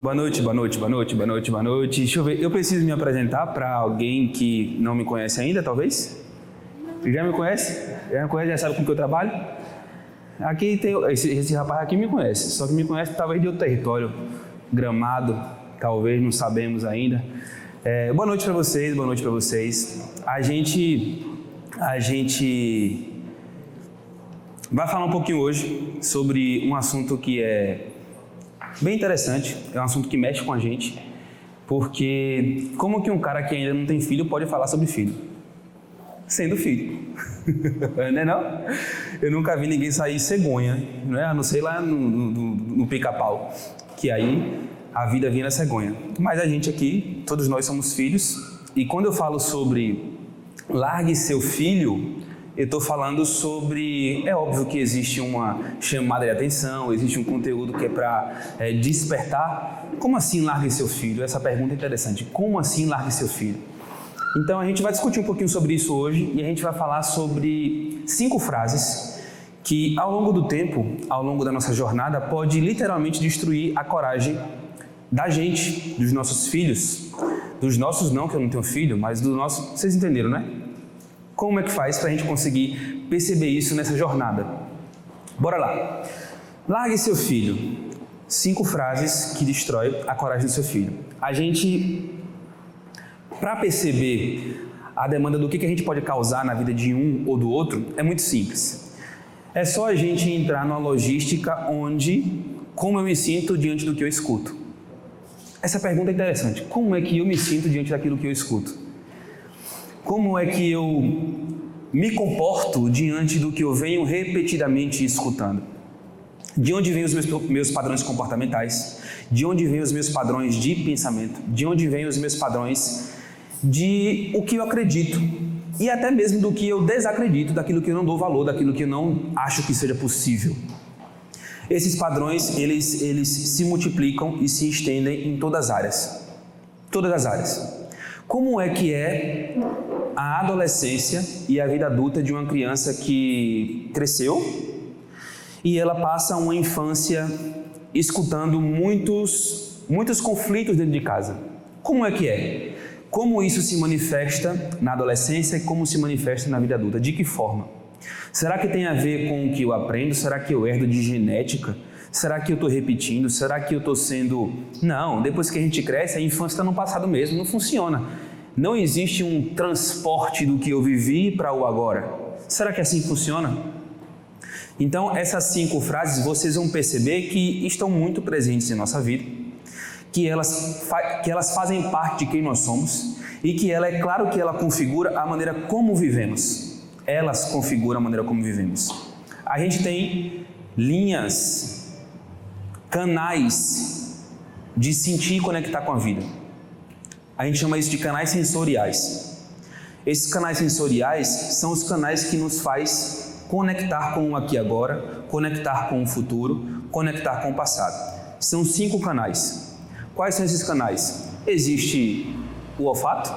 Boa noite, boa noite, boa noite, boa noite, boa noite. Deixa eu ver, eu preciso me apresentar para alguém que não me conhece ainda, talvez? Já me conhece? Já sabe com que eu trabalho? Aqui tem, esse rapaz aqui me conhece, só que me conhece talvez de outro território, Gramado, talvez, não sabemos ainda. Boa noite para vocês, boa noite para vocês. A gente vai falar um pouquinho hoje sobre um assunto que é bem interessante, é um assunto que mexe com a gente, porque como que um cara que ainda não tem filho pode falar sobre filho? Sendo filho, não é não? Eu nunca vi ninguém sair cegonha, não é? A não sei lá no pica-pau, que aí a vida vinha na cegonha. Mas a gente aqui, todos nós somos filhos, e quando eu falo sobre largue seu filho, eu estou falando sobre, é óbvio que existe uma chamada de atenção, existe um conteúdo que é para despertar. Como assim largue seu filho? Essa pergunta é interessante. Como assim largue seu filho? Então a gente vai discutir um pouquinho sobre isso hoje e a gente vai falar sobre 5 frases que ao longo do tempo, ao longo da nossa jornada, pode literalmente destruir a coragem da gente, dos nossos filhos, dos nossos não, que eu não tenho filho, mas do nosso, vocês entenderam, né? Como é que faz para a gente conseguir perceber isso nessa jornada? Bora lá. Largue seu filho. 5 frases que destroem a coragem do seu filho. A gente, para perceber a demanda do que a gente pode causar na vida de um ou do outro, é muito simples. É só a gente entrar numa logística onde, como eu me sinto diante do que eu escuto? Essa pergunta é interessante. Como é que eu me sinto diante daquilo que eu escuto? Como é que eu me comporto diante do que eu venho repetidamente escutando? De onde vêm os meus padrões comportamentais? De onde vêm os meus padrões de pensamento? De onde vêm os meus padrões de o que eu acredito? E até mesmo do que eu desacredito, daquilo que eu não dou valor, daquilo que eu não acho que seja possível. Esses padrões, eles se multiplicam e se estendem em todas as áreas. Todas as áreas. Como é que é a adolescência e a vida adulta de uma criança que cresceu e ela passa uma infância escutando muitos conflitos dentro de casa? Como é que é? Como isso se manifesta na adolescência e como se manifesta na vida adulta? De que forma? Será que tem a ver com o que eu aprendo? Será que eu herdo de genética? Será que eu estou repetindo? Será que eu estou sendo... Não, depois que a gente cresce, a infância está no passado mesmo, não funciona. Não existe um transporte do que eu vivi para o agora. Será que assim funciona? Então, essas 5 frases, vocês vão perceber que estão muito presentes em nossa vida, que elas fazem parte de quem nós somos e que ela, é claro que ela configura a maneira como vivemos. Elas configuram a maneira como vivemos. A gente tem linhas, canais de sentir e conectar com a vida. A gente chama isso de canais sensoriais. Esses canais sensoriais são os canais que nos faz conectar com o aqui e agora, conectar com o futuro, conectar com o passado. São 5 canais. Quais são esses canais? Existe o olfato.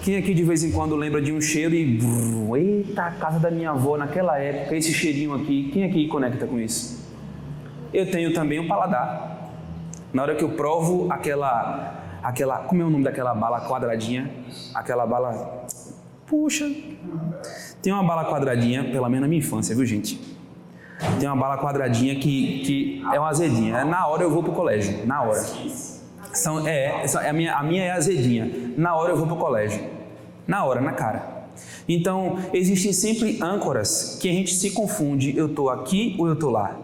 Quem aqui de vez em quando lembra de um cheiro e... Eita, a casa da minha avó naquela época, esse cheirinho aqui. Quem aqui conecta com isso? Eu tenho também o paladar. Na hora que eu provo aquela... Como é o nome daquela bala quadradinha? Aquela bala... Puxa! Tem uma bala quadradinha, pelo menos na minha infância, viu, gente? Tem uma bala quadradinha que é uma azedinha. Na hora eu vou pro colégio. Na hora. A minha é azedinha. Na hora eu vou pro colégio. Na hora, na cara. Então, existem sempre âncoras que a gente se confunde. Eu tô aqui ou eu tô lá?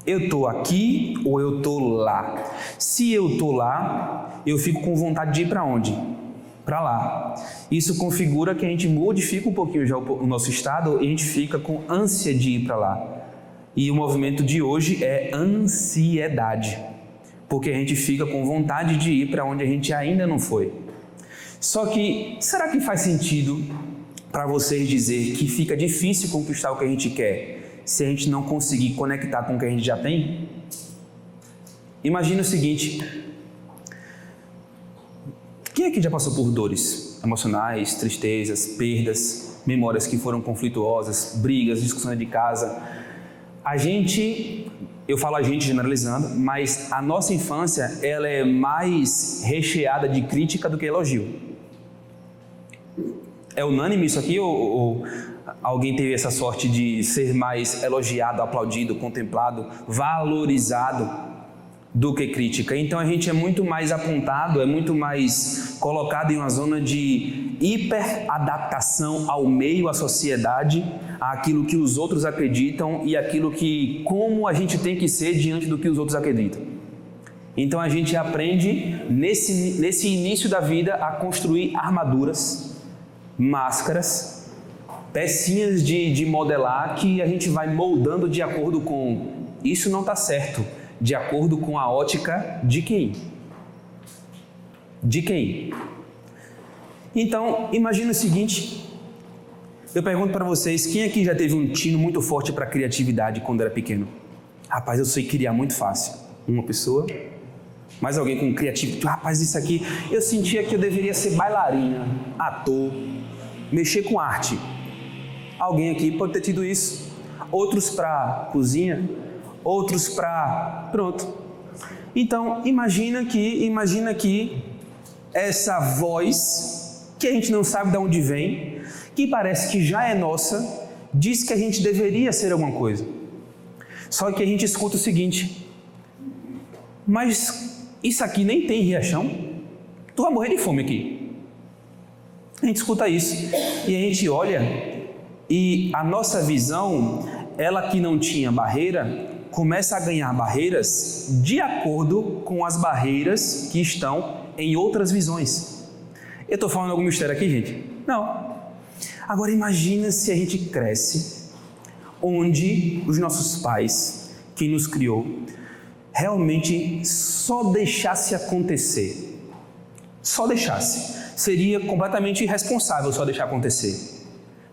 Eu estou aqui ou eu estou lá? Se eu estou lá, eu fico com vontade de ir para onde? Para lá. Isso configura que a gente modifica um pouquinho já o nosso estado e a gente fica com ânsia de ir para lá. E o movimento de hoje é ansiedade, porque a gente fica com vontade de ir para onde a gente ainda não foi. Só que, será que faz sentido para vocês dizer que fica difícil conquistar o que a gente quer se a gente não conseguir conectar com o que a gente já tem? Imagina o seguinte: quem aqui já passou por dores emocionais, tristezas, perdas, memórias que foram conflituosas, brigas, discussões de casa? eu falo a gente generalizando, mas a nossa infância, ela é mais recheada de crítica do que elogio. É unânime isso aqui ou alguém teve essa sorte de ser mais elogiado, aplaudido, contemplado, valorizado do que crítica? Então a gente é muito mais apontado, é muito mais colocado em uma zona de hiperadaptação ao meio, à sociedade, àquilo que os outros acreditam e aquilo que, como a gente tem que ser diante do que os outros acreditam. Então a gente aprende nesse início da vida a construir armaduras, máscaras, pecinhas de modelar que a gente vai moldando de acordo com isso não está certo, de acordo com a ótica de quem? De quem? Então, imagina o seguinte, eu pergunto para vocês, quem aqui já teve um tino muito forte para criatividade quando era pequeno? Rapaz, eu sei criar muito fácil. Uma pessoa, mais alguém com criatividade, rapaz, isso aqui, eu sentia que eu deveria ser bailarina, ator, mexer com arte. Alguém aqui pode ter tido isso. Outros para cozinha, outros para... pronto. Então, imagina que essa voz, que a gente não sabe de onde vem, que parece que já é nossa, diz que a gente deveria ser alguma coisa. Só que a gente escuta o seguinte, mas isso aqui nem tem riachão, tu vai morrer de fome aqui. A gente escuta isso e a gente olha e a nossa visão, ela que não tinha barreira, começa a ganhar barreiras de acordo com as barreiras que estão em outras visões. Eu estou falando algum mistério aqui, gente? Não. Agora imagina se a gente cresce onde os nossos pais, quem nos criou, realmente só deixasse acontecer. Só deixasse. Seria completamente irresponsável só deixar acontecer.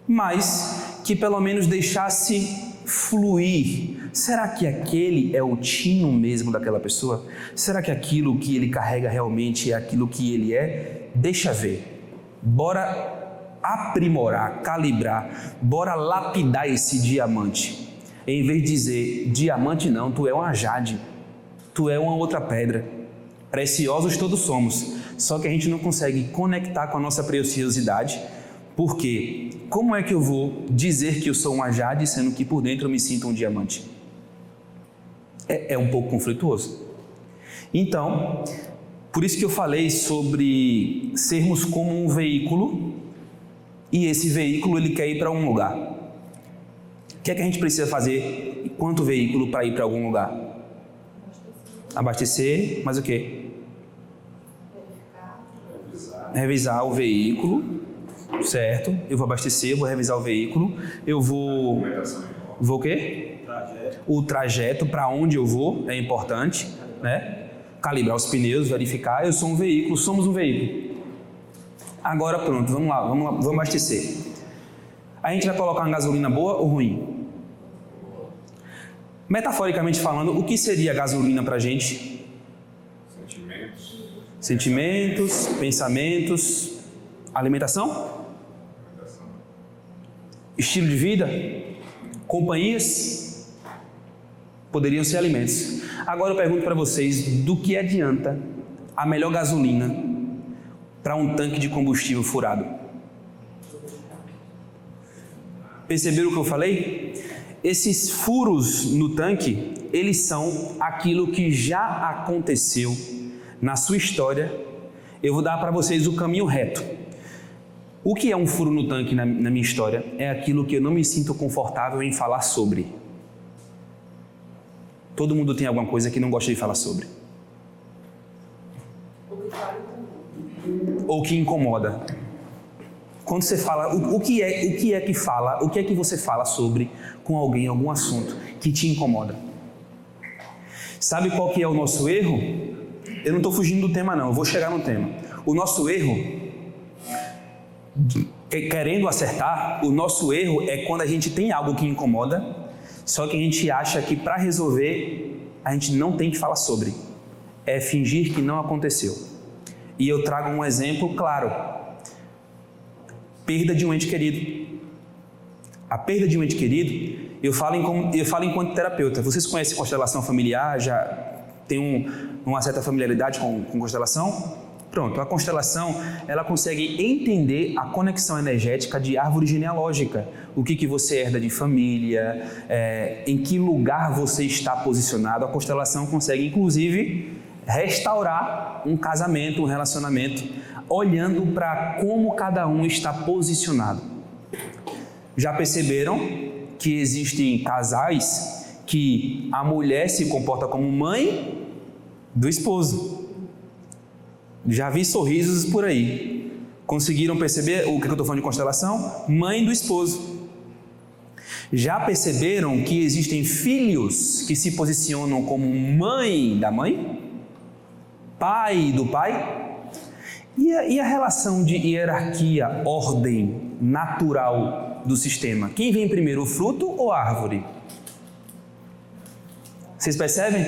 Mas que pelo menos deixasse fluir. Será que aquele é o tino mesmo daquela pessoa? Será que aquilo que ele carrega realmente é aquilo que ele é? Deixa ver. Bora aprimorar, calibrar, bora lapidar esse diamante. Em vez de dizer, diamante não, tu é uma jade, tu é uma outra pedra. Preciosos todos somos, só que a gente não consegue conectar com a nossa preciosidade. Porque como é que eu vou dizer que eu sou uma jade, sendo que por dentro eu me sinto um diamante? É um pouco conflituoso. Então, por isso que eu falei sobre sermos como um veículo, e esse veículo ele quer ir para um lugar. O que é que a gente precisa fazer enquanto veículo para ir para algum lugar? Abastecer, mas o quê? Revisar o veículo. Certo, eu vou abastecer, eu vou revisar o veículo, eu vou o quê? O trajeto para onde eu vou é importante, né? Calibrar os pneus, verificar, eu sou um veículo, somos um veículo. Agora pronto, vamos lá, vamos abastecer. A gente vai colocar uma gasolina boa ou ruim? Metaforicamente falando, o que seria a gasolina para a gente? Sentimentos, pensamentos, alimentação? Estilo de vida? Companhias? Poderiam ser alimentos. Agora eu pergunto para vocês, do que adianta a melhor gasolina para um tanque de combustível furado? Perceberam o que eu falei? Esses furos no tanque, eles são aquilo que já aconteceu na sua história. Eu vou dar para vocês o caminho reto. O que é um furo no tanque na minha história? É aquilo que eu não me sinto confortável em falar sobre. Todo mundo tem alguma coisa que não gosta de falar sobre. Ou que incomoda. Quando você fala, o que é que você fala sobre com alguém, algum assunto que te incomoda? Sabe qual que é o nosso erro? Eu não estou fugindo do tema não, eu vou chegar no tema. O nosso erro, querendo acertar, o nosso erro é quando a gente tem algo que incomoda, só que a gente acha que para resolver a gente não tem que falar sobre. É fingir que não aconteceu. E eu trago um exemplo claro. Perda de um ente querido. A perda de um ente querido, eu falo enquanto terapeuta. Vocês conhecem constelação familiar? Já tem uma certa familiaridade com constelação? Pronto, a constelação, ela consegue entender a conexão energética de árvore genealógica. O que você herda de família, em que lugar você está posicionado. A constelação consegue, inclusive, restaurar um casamento, um relacionamento, olhando para como cada um está posicionado. Já perceberam que existem casais que a mulher se comporta como mãe do esposo? Já vi sorrisos por aí. Conseguiram perceber o que eu estou falando de constelação? Mãe do esposo. Já perceberam que existem filhos que se posicionam como mãe da mãe? Pai do pai? E a relação de hierarquia, ordem natural do sistema? Quem vem primeiro, o fruto ou a árvore? Vocês percebem?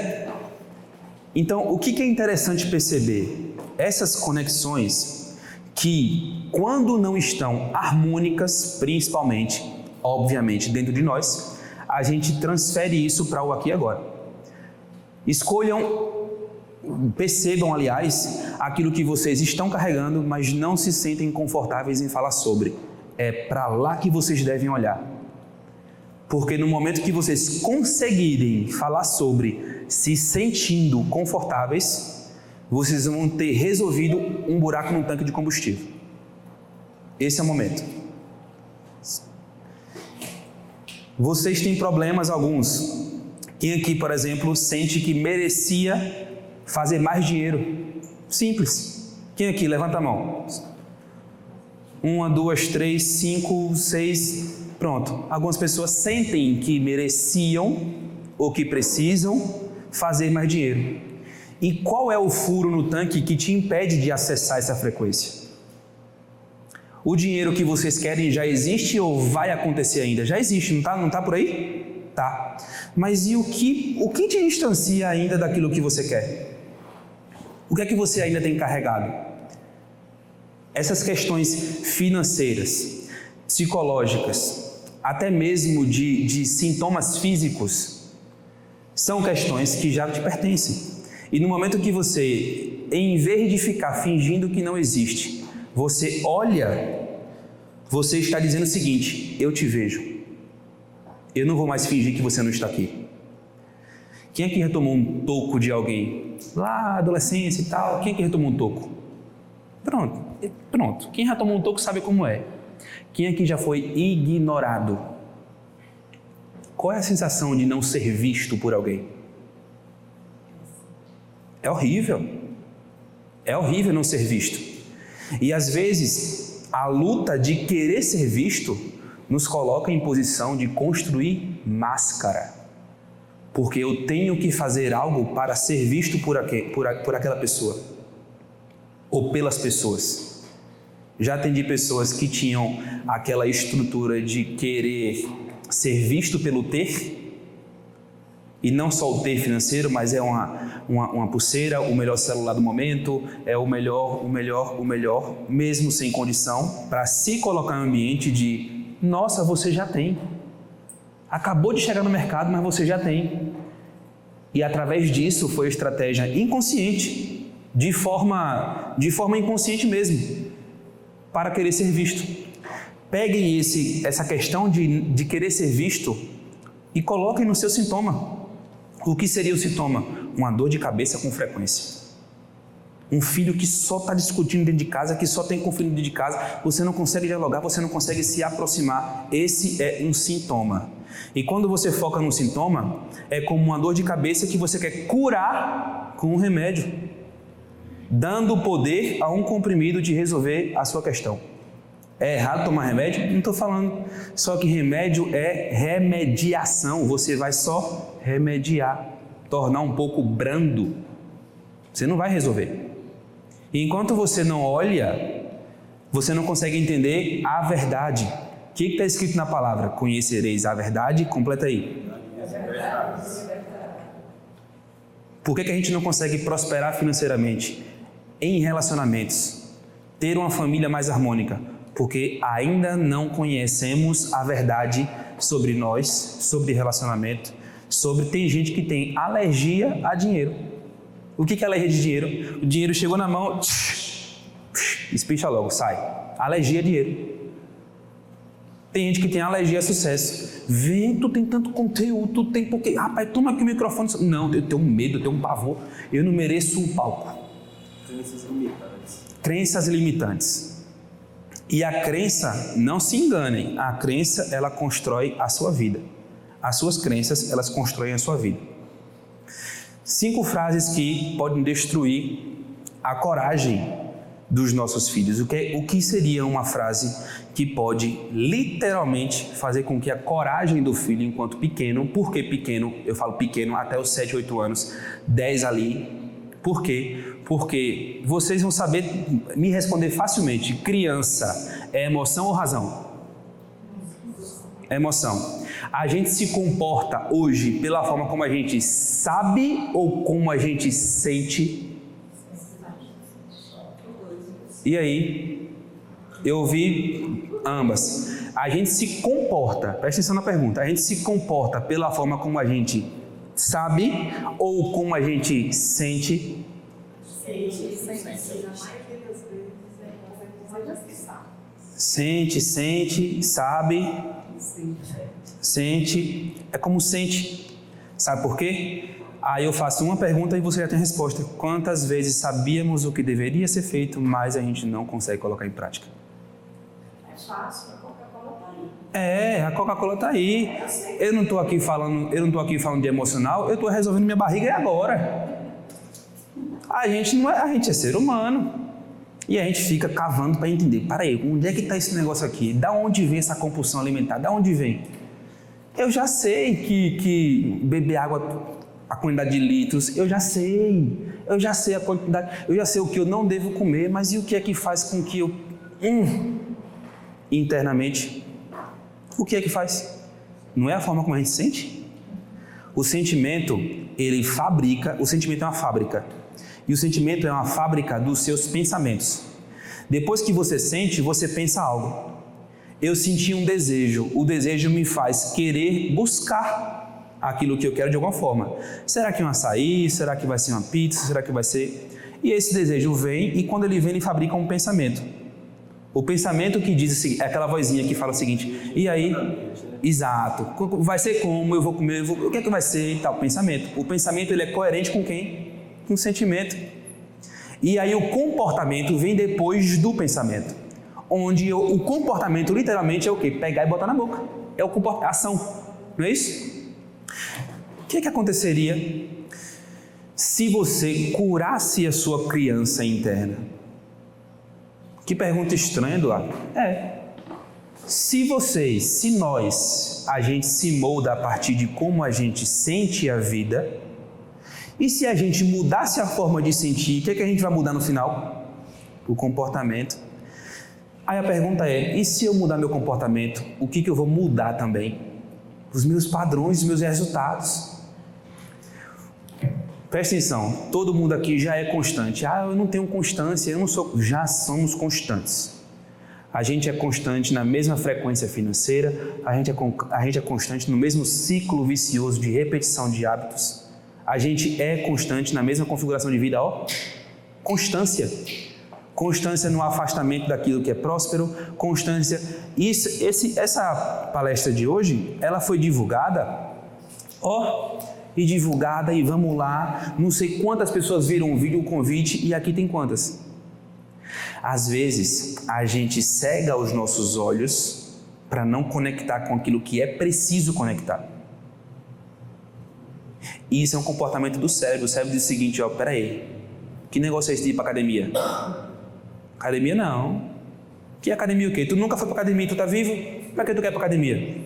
Então, o que é interessante perceber? Essas conexões que, quando não estão harmônicas, principalmente, obviamente, dentro de nós, a gente transfere isso para o aqui e agora. Percebam, aliás, aquilo que vocês estão carregando, mas não se sentem confortáveis em falar sobre. É para lá que vocês devem olhar. Porque no momento que vocês conseguirem falar sobre se sentindo confortáveis, vocês vão ter resolvido um buraco no tanque de combustível. Esse é o momento. Vocês têm problemas alguns. Quem aqui, por exemplo, sente que merecia fazer mais dinheiro? Simples. Quem aqui? Levanta a mão. 1, 2, 3, 5, 6... Pronto. Algumas pessoas sentem que mereciam ou que precisam fazer mais dinheiro. E qual é o furo no tanque que te impede de acessar essa frequência? O dinheiro que vocês querem já existe ou vai acontecer ainda? Já existe, não tá por aí? Tá. Mas e o que te distancia ainda daquilo que você quer? O que é que você ainda tem carregado? Essas questões financeiras, psicológicas, até mesmo de sintomas físicos, são questões que já te pertencem. E no momento que você, em vez de ficar fingindo que não existe, você olha, você está dizendo o seguinte: eu te vejo. Eu não vou mais fingir que você não está aqui. Quem aqui retomou um toco de alguém? Lá, adolescência e tal, quem aqui retomou um toco? Pronto. Quem retomou um toco sabe como é. Quem aqui já foi ignorado? Qual é a sensação de não ser visto por alguém? É horrível. É horrível não ser visto. E às vezes, a luta de querer ser visto nos coloca em posição de construir máscara. Porque eu tenho que fazer algo para ser visto por aquela pessoa. Ou pelas pessoas. Já atendi pessoas que tinham aquela estrutura de querer ser visto pelo ter, e não só o ter financeiro, mas é uma pulseira, o melhor celular do momento, é o melhor, mesmo sem condição, para se colocar em um ambiente de, nossa, você já tem. Acabou de chegar no mercado, mas você já tem. E através disso foi estratégia inconsciente, de forma inconsciente mesmo, para querer ser visto. Peguem essa questão de querer ser visto e coloquem no seu sintoma. O que seria o sintoma? Uma dor de cabeça com frequência. Um filho que só está discutindo dentro de casa, que só tem conflito dentro de casa, você não consegue dialogar, você não consegue se aproximar. Esse é um sintoma. E quando você foca no sintoma, é como uma dor de cabeça que você quer curar com um remédio, dando poder a um comprimido de resolver a sua questão. É errado tomar remédio? Não estou falando. Só que remédio é remediação. Você vai só remediar, tornar um pouco brando. Você não vai resolver. E enquanto você não olha, você não consegue entender a verdade. O que está escrito na palavra? Conhecereis a verdade. Completa aí. Por que a gente não consegue prosperar financeiramente? Em relacionamentos, ter uma família mais harmônica, porque ainda não conhecemos a verdade sobre nós, sobre relacionamento, tem gente que tem alergia a dinheiro. O que é alergia de dinheiro? O dinheiro chegou na mão, espicha logo, sai. Alergia a dinheiro. Tem gente que tem alergia a sucesso. Vem, tu tem tanto conteúdo, tu tem porque... Rapaz, toma aqui o microfone. Não, eu tenho medo, eu tenho um pavor. Eu não mereço um palco. Crenças limitantes. E a crença, não se enganem, a crença, ela constrói a sua vida. As suas crenças, elas constroem a sua vida. 5 frases que podem destruir a coragem dos nossos filhos. O que seria uma frase que pode literalmente fazer com que a coragem do filho enquanto pequeno, por que pequeno? Eu falo pequeno até os 7, 8 anos, 10 ali. Por quê? Porque vocês vão saber me responder facilmente. Criança é emoção ou razão? Emoção. A gente se comporta hoje pela forma como a gente sabe ou como a gente sente? E aí, eu ouvi ambas. A gente se comporta, presta atenção na pergunta, a gente se comporta pela forma como a gente sabe ou como a gente sente? Sente, sabe, sente, é como sente. Sabe por quê? Aí eu faço uma pergunta e você já tem a resposta. Quantas vezes sabíamos o que deveria ser feito, mas a gente não consegue colocar em prática? É fácil, a Coca-Cola está aí. A Coca-Cola está aí. Eu não estou aqui falando de emocional, eu estou resolvendo minha barriga agora. A gente é ser humano. E a gente fica cavando para entender. Peraí, onde é que está esse negócio aqui? Da onde vem essa compulsão alimentar? Da onde vem? Eu já sei que beber água, a quantidade de litros, eu já sei a quantidade, eu já sei o que eu não devo comer, mas e o que é que faz com que eu, internamente, o que é que faz? Não é a forma como a gente sente? O sentimento é uma fábrica, e o sentimento é uma fábrica dos seus pensamentos. Depois que você sente, você pensa algo. Eu senti um desejo, o desejo me faz querer buscar aquilo que eu quero de alguma forma. Será que é um açaí? Será que vai ser uma pizza? Será que vai ser... E esse desejo vem, e quando ele vem, ele fabrica um pensamento. O pensamento que diz assim, é aquela vozinha que fala o seguinte, e aí? Exato. Vai ser como? Eu vou comer? O que é que vai ser? E tal, pensamento. O pensamento, ele é coerente com quem? Com o sentimento. E aí o comportamento vem depois do pensamento. Onde o comportamento, literalmente, é o quê? Pegar e botar na boca. É a ação. Não é isso? O que aconteceria se você curasse a sua criança interna? Que pergunta estranha, Eduardo. Se a gente se molda a partir de como a gente sente a vida, e se a gente mudasse a forma de sentir, o que a gente vai mudar no final? O comportamento. Aí a pergunta é, e se eu mudar meu comportamento, o que eu vou mudar também? Os meus padrões, os meus resultados. Presta atenção, todo mundo aqui já é constante. Eu não tenho constância, eu não sou... Já somos constantes. A gente é constante na mesma frequência financeira, a gente é constante no mesmo ciclo vicioso de repetição de hábitos. A gente é constante na mesma configuração de vida, constância. Constância no afastamento daquilo que é próspero, constância. Essa palestra de hoje, ela foi divulgada, e vamos lá, não sei quantas pessoas viram o vídeo, o convite, e aqui tem quantas? Às vezes, a gente cega os nossos olhos para não conectar com aquilo que é preciso conectar. E isso é um comportamento do cérebro. O cérebro diz o seguinte, peraí, que negócio é esse de ir para academia? Academia não. Que academia o quê? Tu nunca foi para academia, tu tá vivo? Para que tu quer para academia?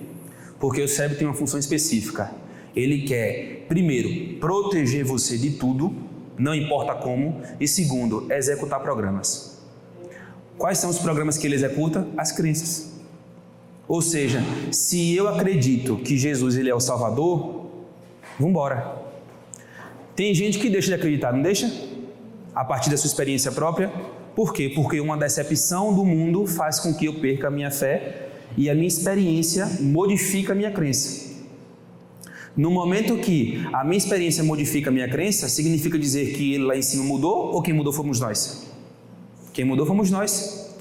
Porque o cérebro tem uma função específica. Ele quer, primeiro, proteger você de tudo, não importa como, e segundo, executar programas. Quais são os programas que ele executa? As crenças. Ou seja, se eu acredito que Jesus ele é o Salvador, vamos embora. Tem gente que deixa de acreditar, não deixa? A partir da sua experiência própria. Por quê? Porque uma decepção do mundo faz com que eu perca a minha fé e a minha experiência modifica a minha crença. No momento que a minha experiência modifica a minha crença, significa dizer que ele lá em cima mudou ou quem mudou fomos nós? Quem mudou fomos nós.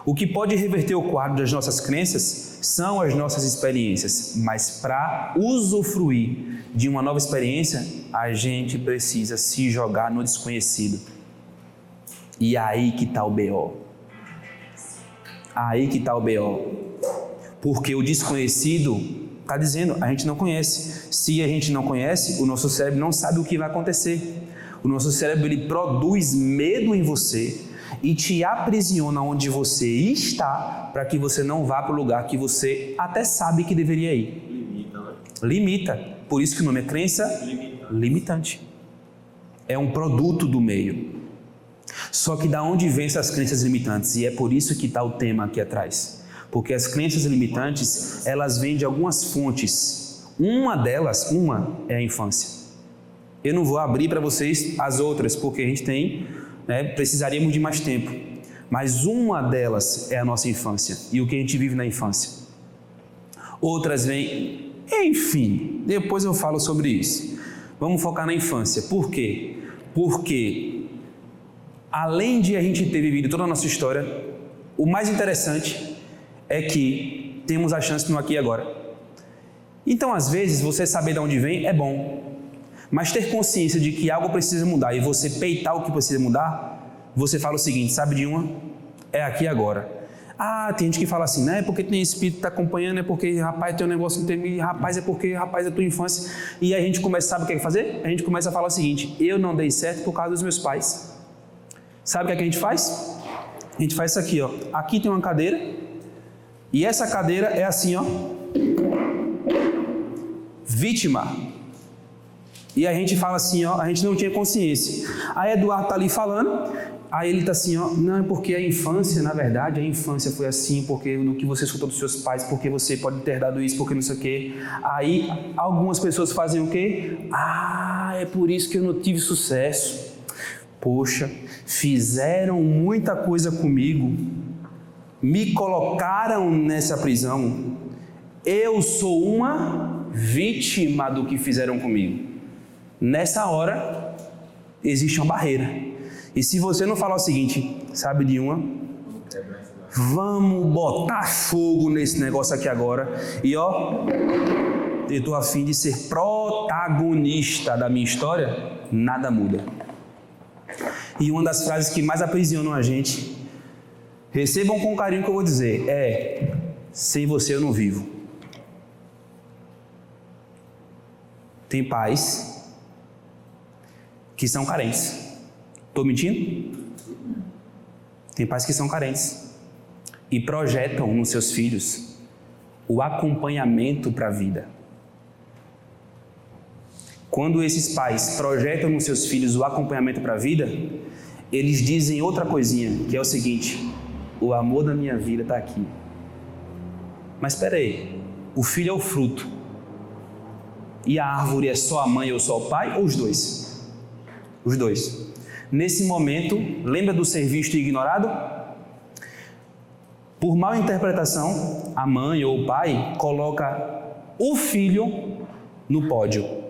O que pode reverter o quadro das nossas crenças são as nossas experiências, mas para usufruir de uma nova experiência, a gente precisa se jogar no desconhecido. E aí que está o B.O. Aí que está o B.O. Porque o desconhecido está dizendo, a gente não conhece. Se a gente não conhece, o nosso cérebro não sabe o que vai acontecer. O nosso cérebro ele produz medo em você e te aprisiona onde você está para que você não vá para o lugar que você até sabe que deveria ir. Limita, né? Limita. Por isso que o nome é crença limitante. É um produto do meio. Só que da onde vem essas crenças limitantes? E é por isso que está o tema aqui atrás. Porque as crenças limitantes, elas vêm de algumas fontes. Uma delas é a infância. Eu não vou abrir para vocês as outras, porque a gente tem, precisaríamos de mais tempo. Mas uma delas é a nossa infância e o que a gente vive na infância. Outras vêm, enfim, depois eu falo sobre isso. Vamos focar na infância. Por quê? Porque além de a gente ter vivido toda a nossa história, o mais interessante é que temos a chance no aqui e agora. Então, às vezes, você saber de onde vem é bom, mas ter consciência de que algo precisa mudar e você peitar o que precisa mudar, você fala o seguinte, sabe de uma? É aqui e agora. Ah, tem gente que fala assim, não é porque tem espírito que está acompanhando, é porque, rapaz, tem um negócio não tem, rapaz, é porque, rapaz, é tua infância. E a gente começa, sabe o que é fazer? A gente começa a falar o seguinte, eu não dei certo por causa dos meus pais. Sabe o que a gente faz? A gente faz isso aqui, ó. Aqui tem uma cadeira e essa cadeira é assim, ó. Vítima. E a gente fala assim, ó, a gente não tinha consciência. Aí Eduardo tá ali falando, aí ele tá assim, ó, não, é porque a infância, na verdade, a infância foi assim, porque do que você escutou dos seus pais, porque você pode ter dado isso, porque não sei o quê. Aí algumas pessoas fazem o quê? Ah, é por isso que eu não tive sucesso. Poxa, fizeram muita coisa comigo, me colocaram nessa prisão, eu sou uma vítima do que fizeram comigo. Nessa hora, existe uma barreira. E se você não falar o seguinte, sabe de uma? Vamos botar fogo nesse negócio aqui agora. E ó, eu estou a fim de ser protagonista da minha história, nada muda. E uma das frases que mais aprisionam a gente, recebam com carinho que eu vou dizer, é: sem você eu não vivo. Tem pais que são carentes. Estou mentindo? Tem pais que são carentes e projetam nos seus filhos o acompanhamento para a vida. Quando esses pais projetam nos seus filhos o acompanhamento para a vida, eles dizem outra coisinha, que é o seguinte: o amor da minha vida está aqui. Mas espera aí, o filho é o fruto. E a árvore é só a mãe ou só o pai, ou os dois? Os dois. Nesse momento, lembra do ser visto e ignorado? Por mal interpretação, a mãe ou o pai coloca o filho no pódio.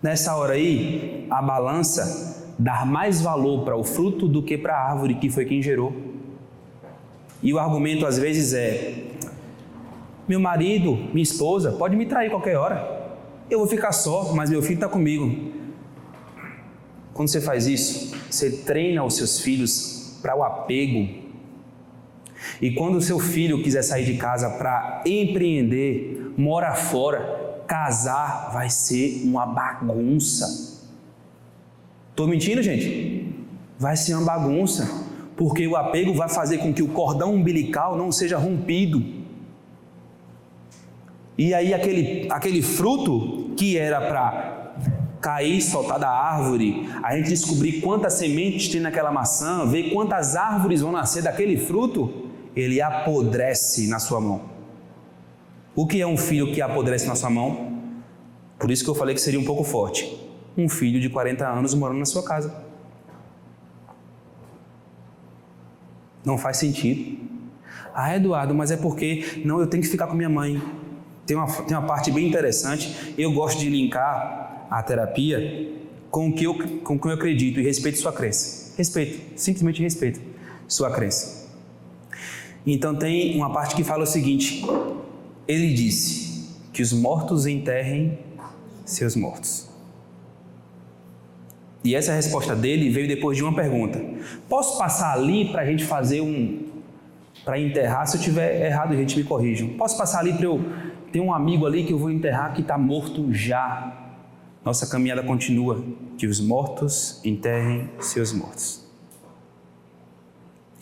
Nessa hora aí, a balança dá mais valor para o fruto do que para a árvore que foi quem gerou. E o argumento às vezes é: meu marido, minha esposa, pode me trair qualquer hora. Eu vou ficar só, mas meu filho está comigo. Quando você faz isso, você treina os seus filhos para o apego. E quando o seu filho quiser sair de casa para empreender, morar fora, casar, vai ser uma bagunça. Estou mentindo, gente? Vai ser uma bagunça, porque o apego vai fazer com que o cordão umbilical não seja rompido. E aí aquele fruto que era para cair, soltar da árvore, a gente descobrir quantas sementes tem naquela maçã, ver quantas árvores vão nascer daquele fruto, ele apodrece na sua mão. O que é um filho que apodrece na sua mão? Por isso que eu falei que seria um pouco forte. Um filho de 40 anos morando na sua casa. Não faz sentido. Ah, Eduardo, mas é porque, não, eu tenho que ficar com minha mãe. Tem uma parte bem interessante, eu gosto de linkar a terapia com o que eu acredito e respeito sua crença. Respeito, simplesmente respeito sua crença. Então tem uma parte que fala o seguinte, ele disse que os mortos enterrem seus mortos. E essa resposta dele veio depois de uma pergunta. Posso passar ali para a gente fazer para enterrar? Se eu tiver errado, a gente me corrija. Posso passar ali para eu ter um amigo ali que eu vou enterrar que está morto já? Nossa caminhada continua. Que os mortos enterrem seus mortos.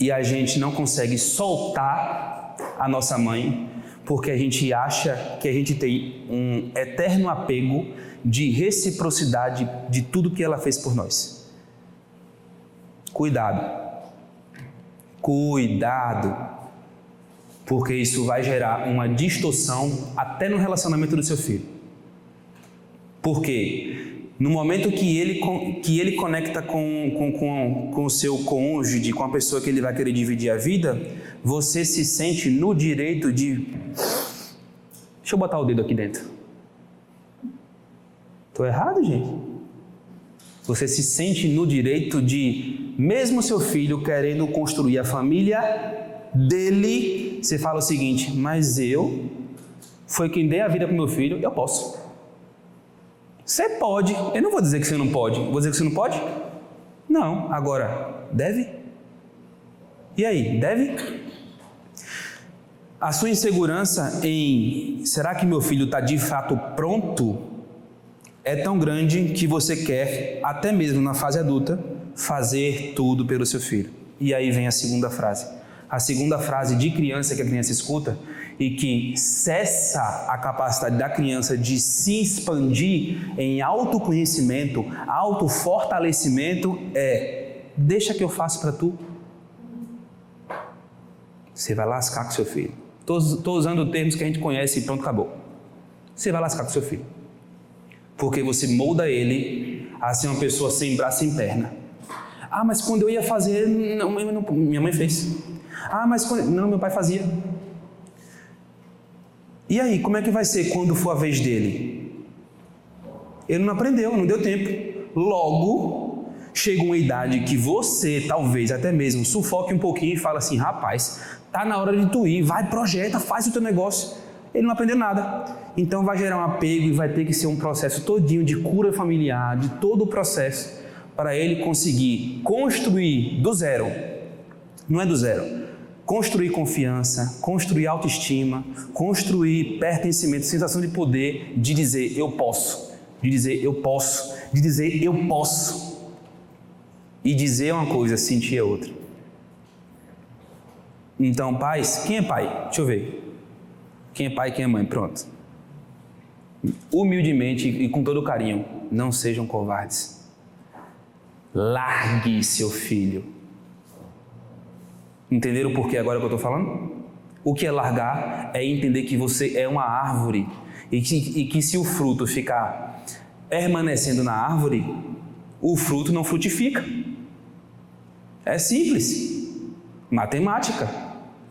E a gente não consegue soltar a nossa mãe porque a gente acha que a gente tem um eterno apego de reciprocidade de tudo que ela fez por nós. Cuidado, porque isso vai gerar uma distorção até no relacionamento do seu filho. Porque no momento que ele conecta com o seu cônjuge, com a pessoa que ele vai querer dividir a vida, você se sente no direito de... Deixa eu botar o dedo aqui dentro. Estou errado, gente? Você se sente no direito de, mesmo seu filho querendo construir a família dele, você fala o seguinte, mas foi quem dei a vida para o meu filho, eu posso. Você pode, eu não vou dizer que você não pode, vou dizer que você não pode? Não, agora, deve? E aí, deve? A sua insegurança em, será que meu filho está de fato pronto? É tão grande que você quer, até mesmo na fase adulta, fazer tudo pelo seu filho. E aí vem a segunda frase. A segunda frase de criança que a criança escuta e que cessa a capacidade da criança de se expandir em autoconhecimento, autofortalecimento é: deixa que eu faço para tu. Você vai lascar com seu filho. Estou usando termos que a gente conhece e pronto, acabou. Você vai lascar com seu filho. Porque você molda ele a ser uma pessoa sem braço e sem perna. Ah, mas quando eu ia fazer, não, minha mãe fez. Ah, mas quando... Não, meu pai fazia. E aí, como é que vai ser quando for a vez dele? Ele não aprendeu, não deu tempo. Logo, chega uma idade que você, talvez, até mesmo, sufoque um pouquinho e fala assim, rapaz, tá na hora de tu ir, vai, projeta, faz o teu negócio. Ele não aprendeu nada. Então vai gerar um apego e vai ter que ser um processo todinho de cura familiar, de todo o processo, para ele conseguir construir do zero. Não é do zero. Construir confiança, construir autoestima, construir pertencimento, sensação de poder, de dizer eu posso, de dizer eu posso, de dizer eu posso. E dizer uma coisa, sentir é outra. Então, pais, quem é pai? Deixa eu ver. Quem é pai e quem é mãe? Pronto. Humildemente e com todo carinho, não sejam covardes. Largue seu filho. Entenderam por que agora que eu estou falando? O que é largar é entender que você é uma árvore e que se o fruto ficar permanecendo na árvore, o fruto não frutifica. É simples. Matemática.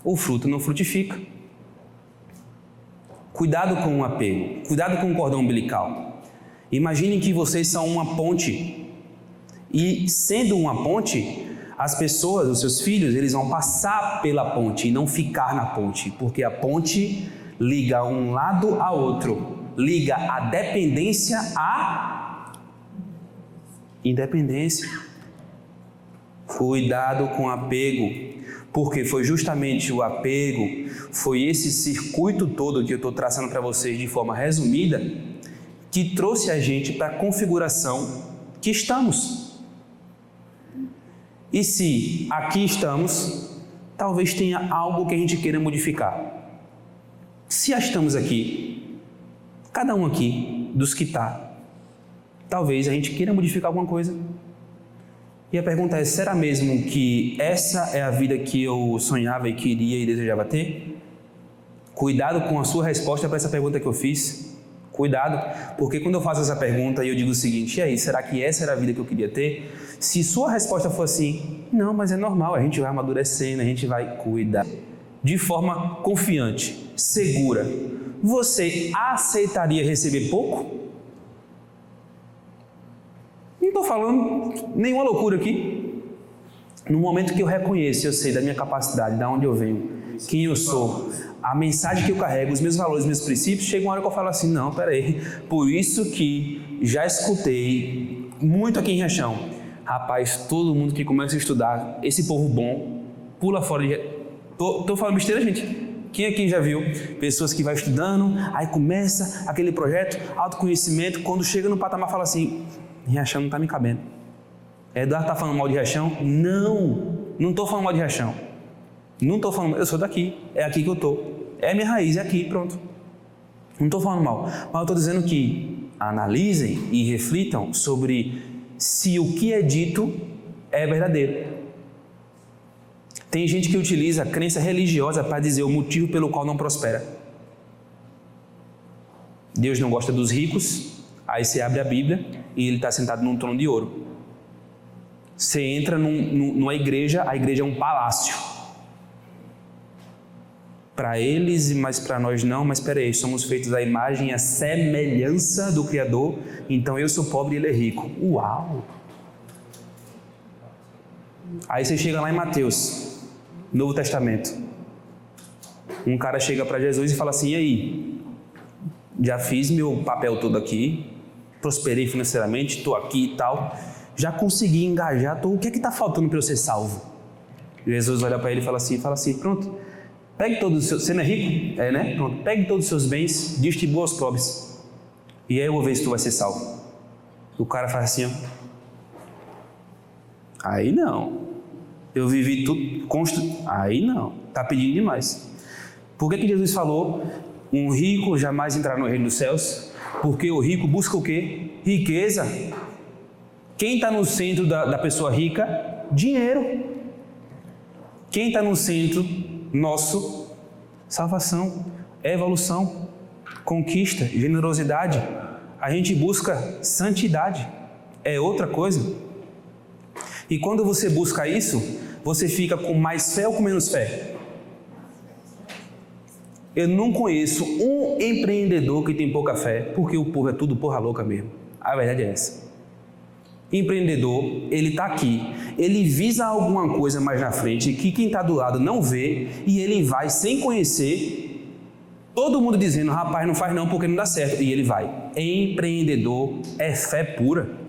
O fruto não frutifica. Cuidado com o apego, cuidado com o cordão umbilical. Imaginem que vocês são uma ponte e, sendo uma ponte, as pessoas, os seus filhos, eles vão passar pela ponte e não ficar na ponte, porque a ponte liga um lado a outro, liga a dependência à independência. Cuidado com o apego. Porque foi justamente o apego, foi esse circuito todo que eu estou traçando para vocês de forma resumida, que trouxe a gente para a configuração que estamos. E se aqui estamos, talvez tenha algo que a gente queira modificar. Se já estamos aqui, cada um aqui, dos que está, talvez a gente queira modificar alguma coisa. E a pergunta é, será mesmo que essa é a vida que eu sonhava e queria e desejava ter? Cuidado com a sua resposta para essa pergunta que eu fiz. Cuidado, porque quando eu faço essa pergunta e eu digo o seguinte, e aí, será que essa era a vida que eu queria ter? Se sua resposta for assim, não, mas é normal, a gente vai amadurecendo, a gente vai cuidar. de forma confiante, segura, você aceitaria receber pouco? Não estou falando nenhuma loucura aqui. No momento que eu reconheço, eu sei da minha capacidade, de onde eu venho, quem eu sou, a mensagem que eu carrego, os meus valores, os meus princípios, chega uma hora que eu falo assim, não, peraí, por isso que já escutei muito aqui em Riachão, rapaz, todo mundo que começa a estudar, esse povo bom, pula fora de... Tô falando besteira, gente? Quem aqui já viu pessoas que vai estudando, aí começa aquele projeto, autoconhecimento, quando chega no patamar fala assim, Riachão não tá me cabendo. Eduardo tá falando mal de Riachão? Não tô falando mal de Riachão. Não tô falando mal, eu sou daqui, é aqui que eu tô. É minha raiz, é aqui, pronto. Não tô falando mal, mas eu tô dizendo que analisem e reflitam sobre se o que é dito é verdadeiro. Tem gente que utiliza a crença religiosa para dizer o motivo pelo qual não prospera. Deus não gosta dos ricos, aí você abre a Bíblia e ele está sentado num trono de ouro. Você entra numa igreja, a igreja é um palácio. Para eles, mas para nós não, mas espera aí, somos feitos à imagem e à semelhança do Criador, então eu sou pobre e ele é rico. Uau! Aí você chega lá em Mateus, Novo Testamento. Um cara chega para Jesus e fala assim, e aí, já fiz meu papel todo aqui, prosperei financeiramente, estou aqui e tal, já consegui engajar, o que é que está faltando para eu ser salvo? Jesus olha para ele e fala assim, pronto, pegue todos os seus, você não é rico? É, né? Pronto, pegue todos os seus bens, distribua aos pobres, e aí eu vou ver se tu vai ser salvo. O cara faz assim, ó. Aí não, eu vivi tudo, aí não, está pedindo demais. Por que Jesus falou, um rico jamais entrará no reino dos céus? Porque o rico busca o quê? Riqueza. Quem está no centro da pessoa rica? Dinheiro. Quem está no centro nosso? Salvação, evolução, conquista, generosidade. A gente busca santidade, é outra coisa. E quando você busca isso, você fica com mais fé ou com menos fé? Eu não conheço um empreendedor que tem pouca fé, porque o povo é tudo porra louca mesmo. A verdade é essa. Empreendedor, ele está aqui, ele visa alguma coisa mais na frente que quem está do lado não vê e ele vai sem conhecer, todo mundo dizendo, rapaz, não faz não porque não dá certo, e ele vai. Empreendedor é fé pura.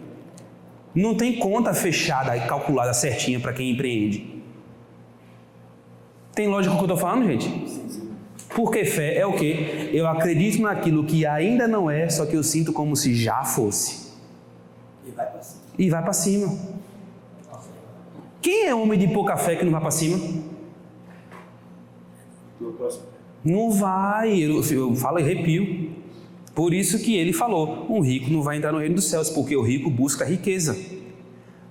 Não tem conta fechada e calculada certinha para quem empreende. Tem lógica o que eu estou falando, gente? Porque fé é o quê? Eu acredito naquilo que ainda não é, só que eu sinto como se já fosse. E vai para cima. Quem é homem de pouca fé que não vai para cima? Não vai. Eu falo e arrepio. Por isso que ele falou, um rico não vai entrar no reino dos céus, porque o rico busca riqueza.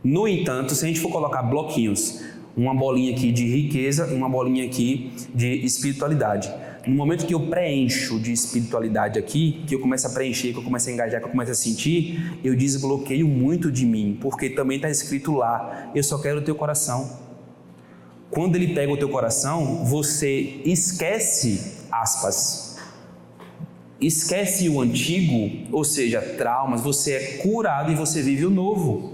No entanto, se a gente for colocar bloquinhos, uma bolinha aqui de riqueza e uma bolinha aqui de espiritualidade. No momento que eu preencho de espiritualidade aqui, que eu começo a preencher, que eu começo a engajar, que eu começo a sentir, eu desbloqueio muito de mim, porque também está escrito lá, eu só quero o teu coração. Quando ele pega o teu coração, você esquece, aspas, esquece o antigo, ou seja, traumas, você é curado e você vive o novo.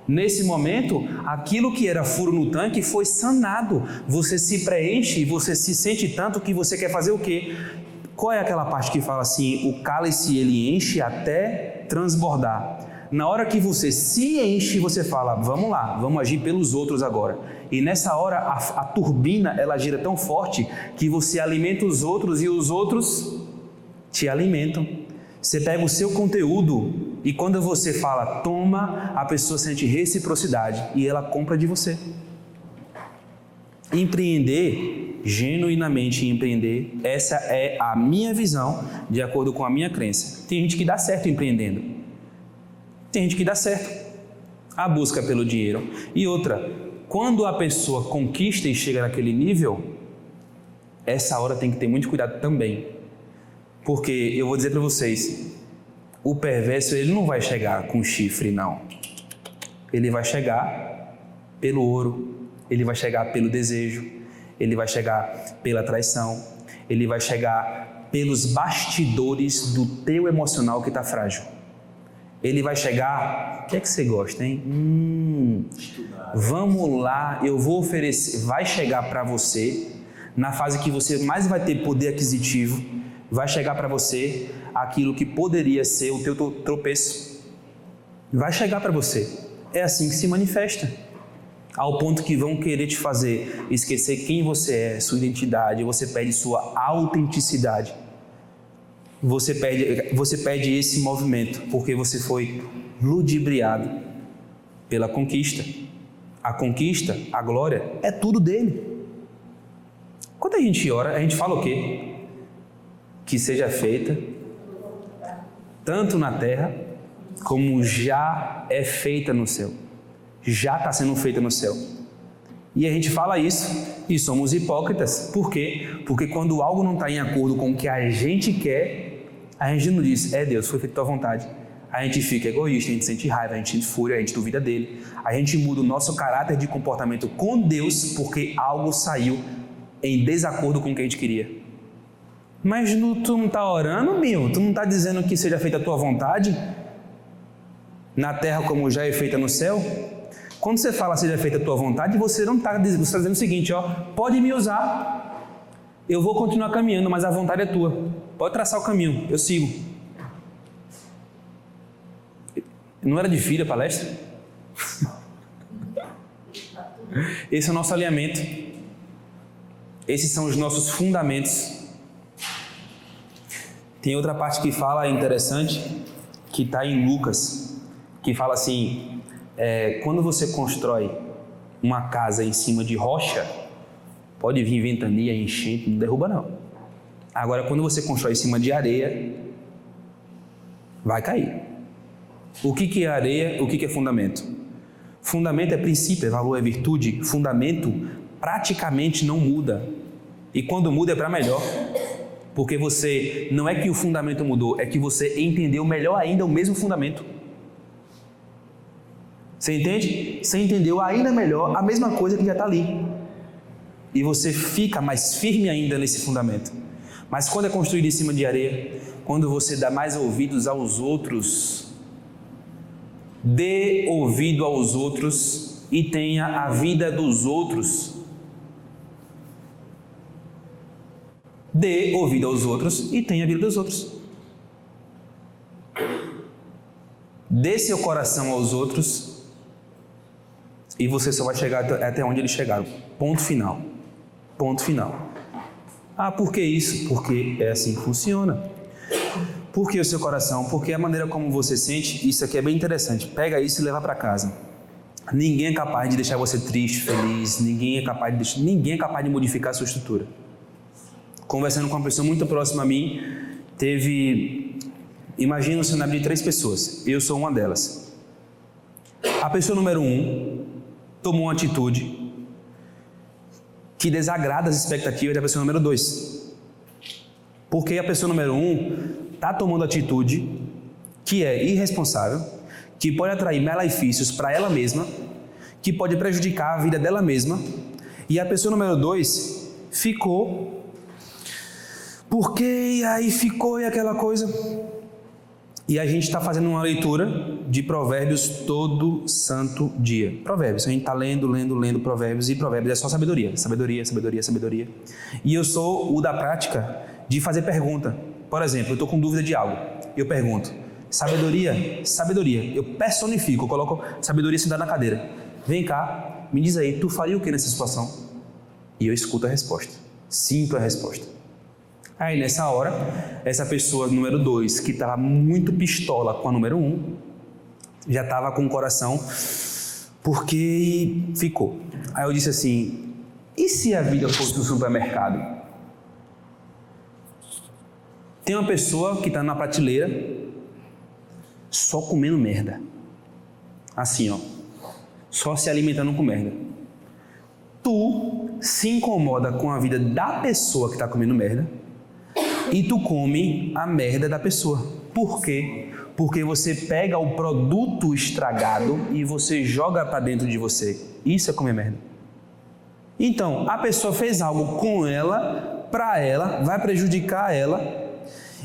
Nesse momento, aquilo que era furo no tanque foi sanado. Você se preenche e você se sente tanto que você quer fazer o quê? Qual é aquela parte que fala assim, o cálice ele enche até transbordar? Na hora que você se enche, você fala, vamos lá, vamos agir pelos outros agora. E nessa hora, a turbina, ela gira tão forte que você alimenta os outros e os outros te alimentam. Você pega o seu conteúdo e quando você fala, toma, a pessoa sente reciprocidade e ela compra de você. Empreender, genuinamente empreender, essa é a minha visão, de acordo com a minha crença. Tem gente que dá certo empreendendo. Tem gente que dá certo. A busca pelo dinheiro. E outra, quando a pessoa conquista e chega naquele nível, essa hora tem que ter muito cuidado também. Porque eu vou dizer para vocês, o perverso ele não vai chegar com chifre, não. Ele vai chegar pelo ouro, ele vai chegar pelo desejo, ele vai chegar pela traição, ele vai chegar pelos bastidores do teu emocional que está frágil. Ele vai chegar, o que é que você gosta, hein? Vamos lá, eu vou oferecer, vai chegar para você, na fase que você mais vai ter poder aquisitivo, vai chegar para você aquilo que poderia ser o teu tropeço. Vai chegar para você. É assim que se manifesta. Ao ponto que vão querer te fazer esquecer quem você é, sua identidade, você perde sua autenticidade. Você perde esse movimento, porque você foi ludibriado pela conquista. A conquista, a glória, é tudo dele. Quando a gente ora, a gente fala o quê? Que seja feita, tanto na terra, como já é feita no céu. Já está sendo feita no céu. E a gente fala isso e somos hipócritas. Por quê? Porque quando algo não está em acordo com o que a gente quer, a gente não diz, Deus, foi feita a tua vontade. A gente fica egoísta, a gente sente raiva, a gente sente fúria, a gente duvida dele. A gente muda o nosso caráter de comportamento com Deus porque algo saiu em desacordo com o que a gente queria. Mas tu não está orando, meu? Tu não está dizendo que seja feita a tua vontade? Na terra como já é feita no céu? Quando você fala seja feita a tua vontade, você não está dizendo o seguinte, pode me usar, eu vou continuar caminhando, mas a vontade é tua. Pode traçar o caminho, eu sigo. Não era de filho a palestra? Esse é o nosso alinhamento. Esses são os nossos fundamentos. Tem outra parte que fala interessante, que está em Lucas, que fala assim, quando você constrói uma casa em cima de rocha, pode vir ventania, enchente, não derruba não. Agora, quando você constrói em cima de areia, vai cair. O que é areia? O que é fundamento? Fundamento é princípio, é valor, é virtude. Fundamento praticamente não muda. E quando muda é para melhor. Porque você, não é que o fundamento mudou, é que você entendeu melhor ainda o mesmo fundamento. Você entende? Você entendeu ainda melhor a mesma coisa que já está ali. E você fica mais firme ainda nesse fundamento. Mas quando é construído em cima de areia, quando você dá mais ouvidos aos outros, dê ouvido aos outros e tenha a vida dos outros. Dê ouvido aos outros e tenha a vida dos outros. Dê seu coração aos outros e você só vai chegar até onde eles chegaram. Ponto final. Ponto final. Por que isso? Porque é assim que funciona. Por que o seu coração? Porque a maneira como você sente, isso aqui é bem interessante. Pega isso e leva para casa. Ninguém é capaz de deixar você triste, feliz. Ninguém é capaz de modificar a sua estrutura. Conversando com uma pessoa muito próxima a mim, imagina um cenário de 3 pessoas. Eu sou uma delas. A pessoa número 1 tomou uma atitude que desagrada as expectativas da pessoa número 2. Porque a pessoa número 1 está tomando atitude que é irresponsável, que pode atrair malefícios para ela mesma, que pode prejudicar a vida dela mesma, e a pessoa número 2 ficou, porque aí ficou e aquela coisa. E a gente está fazendo uma leitura de Provérbios todo santo dia. Provérbios, a gente está lendo Provérbios, e Provérbios é só sabedoria. E eu sou o da prática de fazer pergunta. Por exemplo, eu estou com dúvida de algo, eu pergunto, sabedoria? Eu personifico, eu coloco sabedoria sentada na cadeira. Vem cá, me diz aí, tu faria o que nessa situação? E eu escuto a resposta, sinto a resposta. Aí nessa hora, essa pessoa número 2, que estava muito pistola com a número 1, já estava com o coração, porque ficou. Aí eu disse assim, e se a vida fosse um supermercado? Tem uma pessoa que está na prateleira, só comendo merda. Assim, só se alimentando com merda. Tu se incomoda com a vida da pessoa que está comendo merda, e tu come a merda da pessoa. Por quê? Porque você pega o produto estragado e você joga para dentro de você. Isso é comer merda. Então, a pessoa fez algo com ela, para ela, vai prejudicar ela.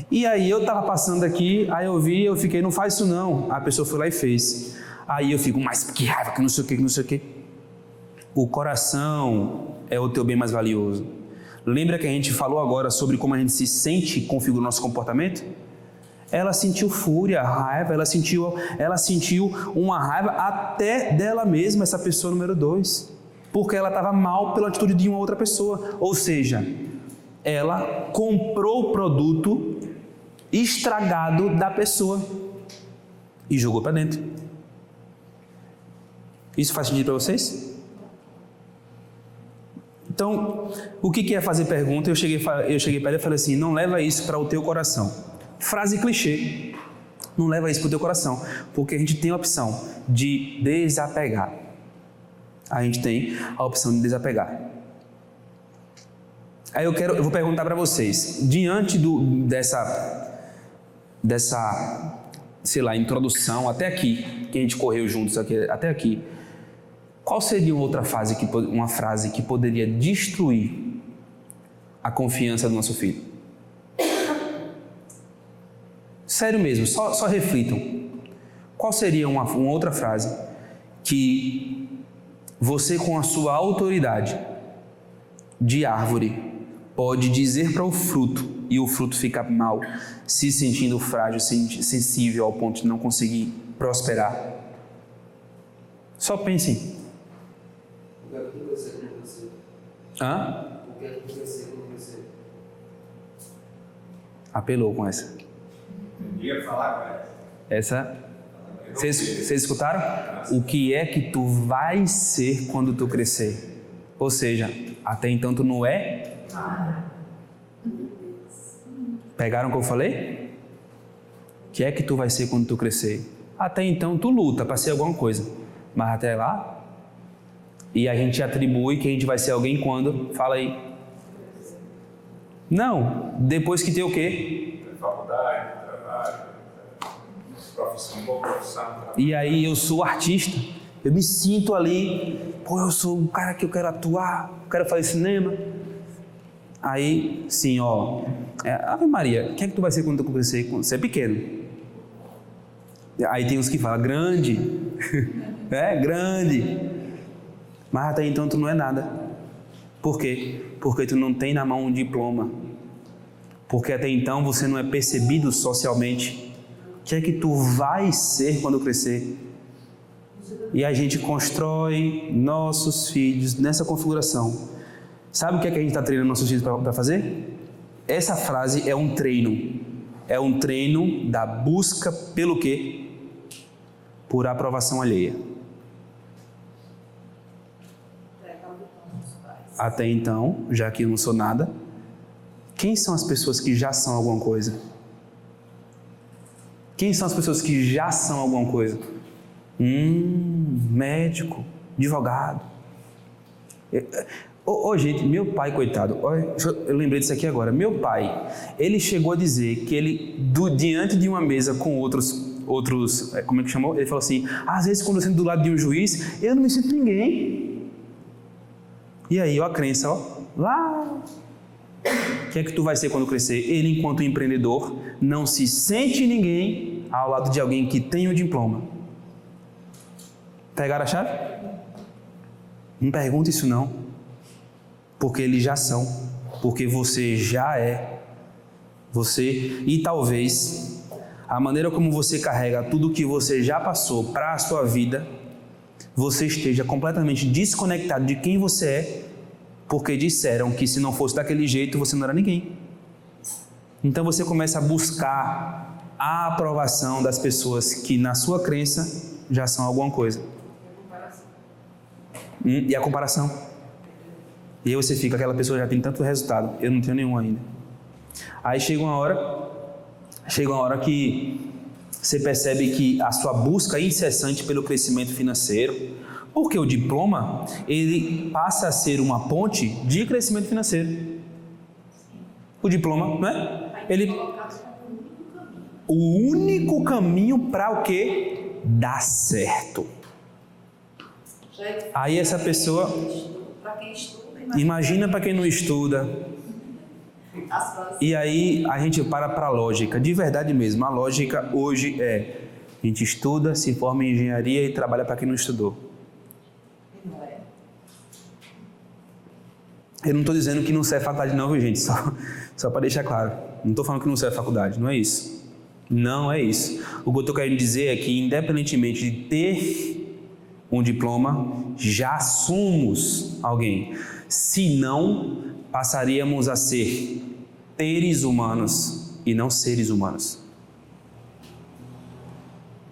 E aí eu estava passando aqui, aí eu vi, eu fiquei, não faz isso não. A pessoa foi lá e fez. Aí eu fico, mas que raiva, que não sei o que, que não sei o que. O coração é o teu bem mais valioso. Lembra que a gente falou agora sobre como a gente se sente e configura o nosso comportamento? Ela sentiu fúria, raiva, ela sentiu uma raiva até dela mesma, essa pessoa número 2. Porque ela estava mal pela atitude de uma outra pessoa. Ou seja, ela comprou o produto estragado da pessoa e jogou para dentro. Isso faz sentido para vocês? Então, o que é fazer pergunta? Eu cheguei para ele e falei assim, não leva isso para o teu coração. Frase clichê, não leva isso para o teu coração, porque a gente tem a opção de desapegar. A gente tem a opção de desapegar. Aí eu vou perguntar para vocês, diante dessa, sei lá, introdução até aqui, que a gente correu juntos até aqui, qual seria uma frase que poderia destruir a confiança do nosso filho? Sério mesmo, só reflitam. Qual seria uma outra frase que você, com a sua autoridade de árvore, pode dizer para o fruto e o fruto ficar mal, se sentindo frágil, sensível ao ponto de não conseguir prosperar? Só pensem. O que é que vai ser quando você? Hã? O que é que vai ser quando você? Apelou com essa. Ia falar com ela. Essa. Vocês escutaram? O que é que tu vai ser quando tu crescer? Ou seja, até então tu não é? Pegaram o que eu falei? O que é que tu vai ser quando tu crescer? Até então tu luta para ser alguma coisa, mas até lá. E a gente atribui que a gente vai ser alguém quando? Fala aí. Não, depois que tem o quê? Faculdade, trabalho, profissão, boa profissão. E aí eu sou artista, eu me sinto ali, eu sou um cara que eu quero atuar, eu quero fazer cinema. Aí, sim, Ave Maria, o que é que tu vai ser quando tu crescer? Quando você é pequeno. Aí tem uns que falam, grande, grande. Mas até então tu não é nada. Por quê? Porque tu não tem na mão um diploma. Porque até então você não é percebido socialmente. O que é que tu vai ser quando crescer? E a gente constrói nossos filhos nessa configuração. Sabe o que é que a gente está treinando nossos filhos para fazer? Essa frase é um treino. É um treino da busca pelo quê? Por aprovação alheia. Até então, já que eu não sou nada, quem são as pessoas que já são alguma coisa? Quem são as pessoas que já são alguma coisa? Médico, advogado. Gente, meu pai, coitado, eu lembrei disso aqui agora. Meu pai, ele chegou a dizer que ele, diante de uma mesa com outros, como é que chamou? Ele falou assim, às vezes quando eu sento do lado de um juiz, eu não me sinto ninguém. E aí, a crença, lá. O que é que tu vai ser quando crescer? Ele, enquanto empreendedor, não se sente ninguém ao lado de alguém que tem o diploma. Pegaram a chave? Não pergunta isso não. Porque eles já são. Porque você já é. E talvez a maneira como você carrega tudo que você já passou para a sua vida, você esteja completamente desconectado de quem você é, porque disseram que se não fosse daquele jeito, você não era ninguém. Então você começa a buscar a aprovação das pessoas que na sua crença já são alguma coisa. E a comparação. E aí você fica, aquela pessoa já tem tanto resultado, eu não tenho nenhum ainda. Aí chega uma hora que você percebe que a sua busca é incessante pelo crescimento financeiro, porque o diploma, ele passa a ser uma ponte de crescimento financeiro. O diploma, não é? O único caminho para o quê? Dar certo. Aí essa pessoa... para quem estuda. Imagina para quem não estuda. E aí a gente para a lógica, de verdade mesmo. A lógica hoje é: a gente estuda, se forma em engenharia e trabalha para quem não estudou. Não é. Eu não estou dizendo que não serve faculdade não, viu, gente? Só para deixar claro. Não estou falando que não serve faculdade, não é isso. Não é isso. O que eu estou querendo dizer é que, independentemente de ter um diploma, já somos alguém. Se não, passaríamos a ser seres humanos e não seres humanos.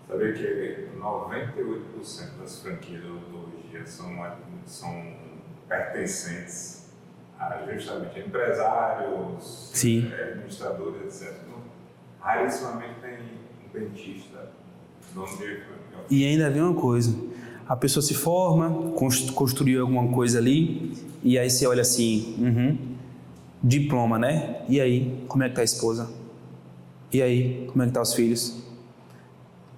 Sabia que 98% das franquias de odontologia são pertencentes a justamente empresários, Sim. Administradores, etc. Rarissimamente tem um dentista, dono de franquia. E ainda vem uma coisa: a pessoa se forma, construiu alguma coisa ali, e aí você olha assim, diploma, né? E aí, como é que tá a esposa? E aí, como é que tá os filhos?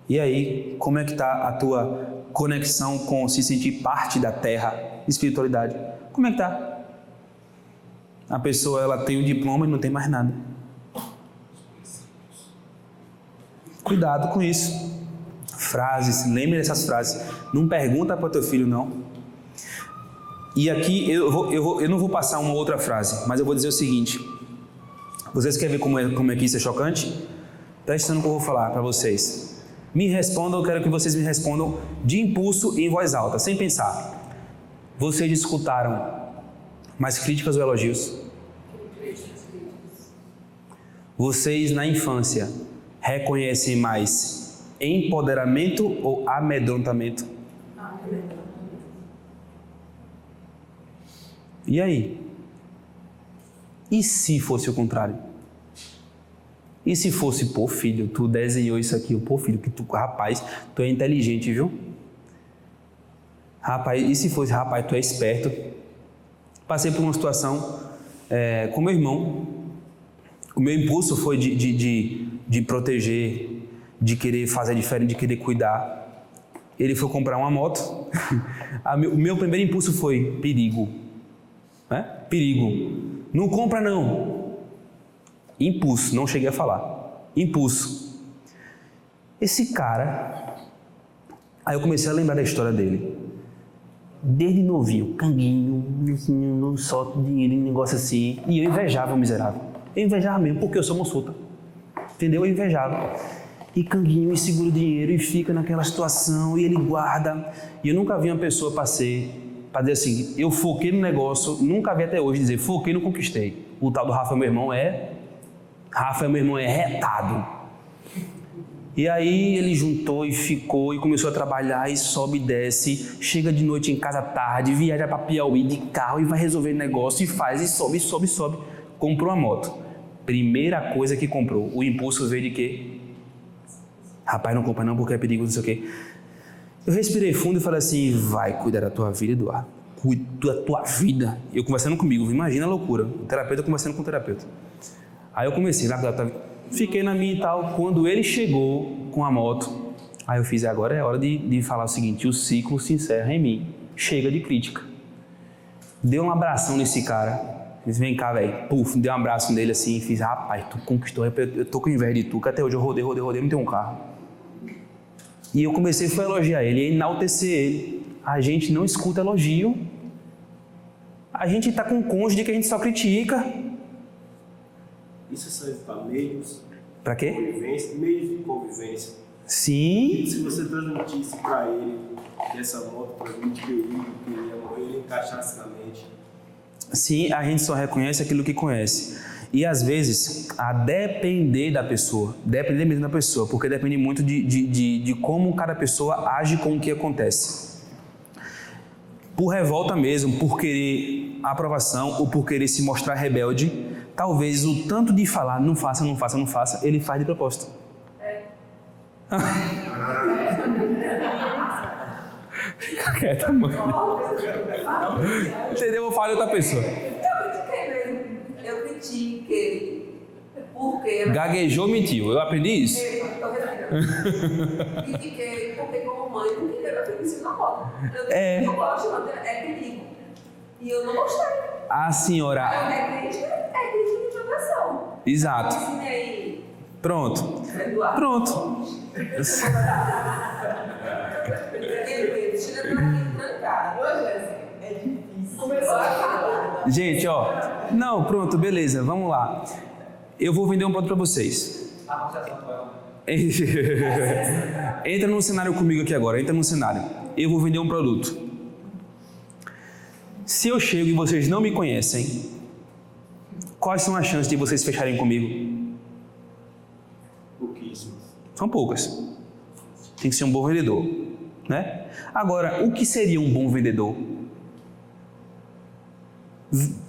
E aí, como é que tá a tua conexão com se sentir parte da terra, espiritualidade? Como é que tá? A pessoa, ela tem um diploma e não tem mais nada. Cuidado com isso. Frases, lembre dessas frases. Não pergunta para o teu filho, não. E aqui eu não vou passar uma outra frase, mas eu vou dizer o seguinte. Vocês querem ver como é que isso é chocante? Presta atenção no que eu vou falar para vocês. Me respondam, eu quero que vocês me respondam de impulso e em voz alta, sem pensar. Vocês escutaram mais críticas ou elogios? Vocês na infância reconhecem mais empoderamento ou amedrontamento? E aí? E se fosse o contrário? E se fosse, pô filho, tu desenhou isso aqui, pô filho, rapaz, tu é inteligente, viu? Rapaz, e se fosse, rapaz, tu é esperto? Passei por uma situação com meu irmão. O meu impulso foi de proteger, de querer fazer diferente, de querer cuidar. Ele foi comprar uma moto. O meu primeiro impulso foi perigo. Né? Perigo. Não compra não. Impulso, não cheguei a falar. Impulso. Esse cara... Aí eu comecei a lembrar da história dele. Desde novinho, canguinho, não solta dinheiro em negócio assim. E eu invejava o miserável. Eu invejava mesmo, porque eu sou moçuta. Entendeu? Eu invejava. E canguinho, e segura o dinheiro, e fica naquela situação, e ele guarda. E eu nunca vi uma pessoa para dizer assim, eu foquei no negócio, nunca vi até hoje dizer, foquei e não conquistei. O tal do Rafa, meu irmão, é retado. E aí ele juntou e ficou e começou a trabalhar e sobe e desce, chega de noite em casa tarde, viaja para Piauí de carro e vai resolver negócio e faz e sobe. Comprou a moto. Primeira coisa que comprou, o impulso veio de quê? Rapaz, não compra não porque é perigoso, não sei o quê. Eu respirei fundo e falei assim, vai cuidar da tua vida, Eduardo. Cuida da tua vida. Eu conversando comigo, imagina a loucura. O terapeuta conversando com o terapeuta. Aí eu comecei, fiquei na minha e tal. Quando ele chegou com a moto, aí eu fiz, agora é hora de falar o seguinte, o ciclo se encerra em mim. Chega de crítica. Dei um abração nesse cara. Disse, vem cá, velho. Puf, dei um abraço nele assim e fiz, rapaz, tu conquistou, eu tô com inveja de tu, que até hoje eu rodei, não tenho um carro. E eu comecei a elogiar ele, a enaltecer ele. A gente não escuta elogio. A gente tá com um cônjuge que a gente só critica. Isso serve para meios Pra quê? de convivência, meios de convivência. Sim. Se você transmitisse para ele essa moto, transmite que ele encaixasse na mente. Sim, a gente só reconhece aquilo que conhece. E às vezes, a depender da pessoa, depender mesmo da pessoa, porque depende muito de como cada pessoa age com o que acontece. Por revolta mesmo, por querer aprovação ou por querer se mostrar rebelde, talvez o tanto de falar, não faça, ele faz de propósito. Fica quieta, mãe. Entendeu? Eu falo outra pessoa. Eu critiquei. Porque... Gaguejou, mentiu. Eu aprendi isso. Critiquei porque como mãe não queria que eu aprendi na moto. É. Eu gosto, é perigo. E eu não gostei. A senhora... É crítica de progressão. Exato. Ensinei Pronto. Eduardo. Pronto. É difícil. Começou a falar. Gente, ó. Não, pronto, beleza, vamos lá. Eu vou vender um produto pra vocês. Entra num cenário comigo aqui agora, entra num cenário. Eu vou vender um produto. Se eu chego e vocês não me conhecem, quais são as chances de vocês fecharem comigo? Pouquíssimas. São poucas. Tem que ser um bom vendedor, né? Agora, o que seria um bom vendedor?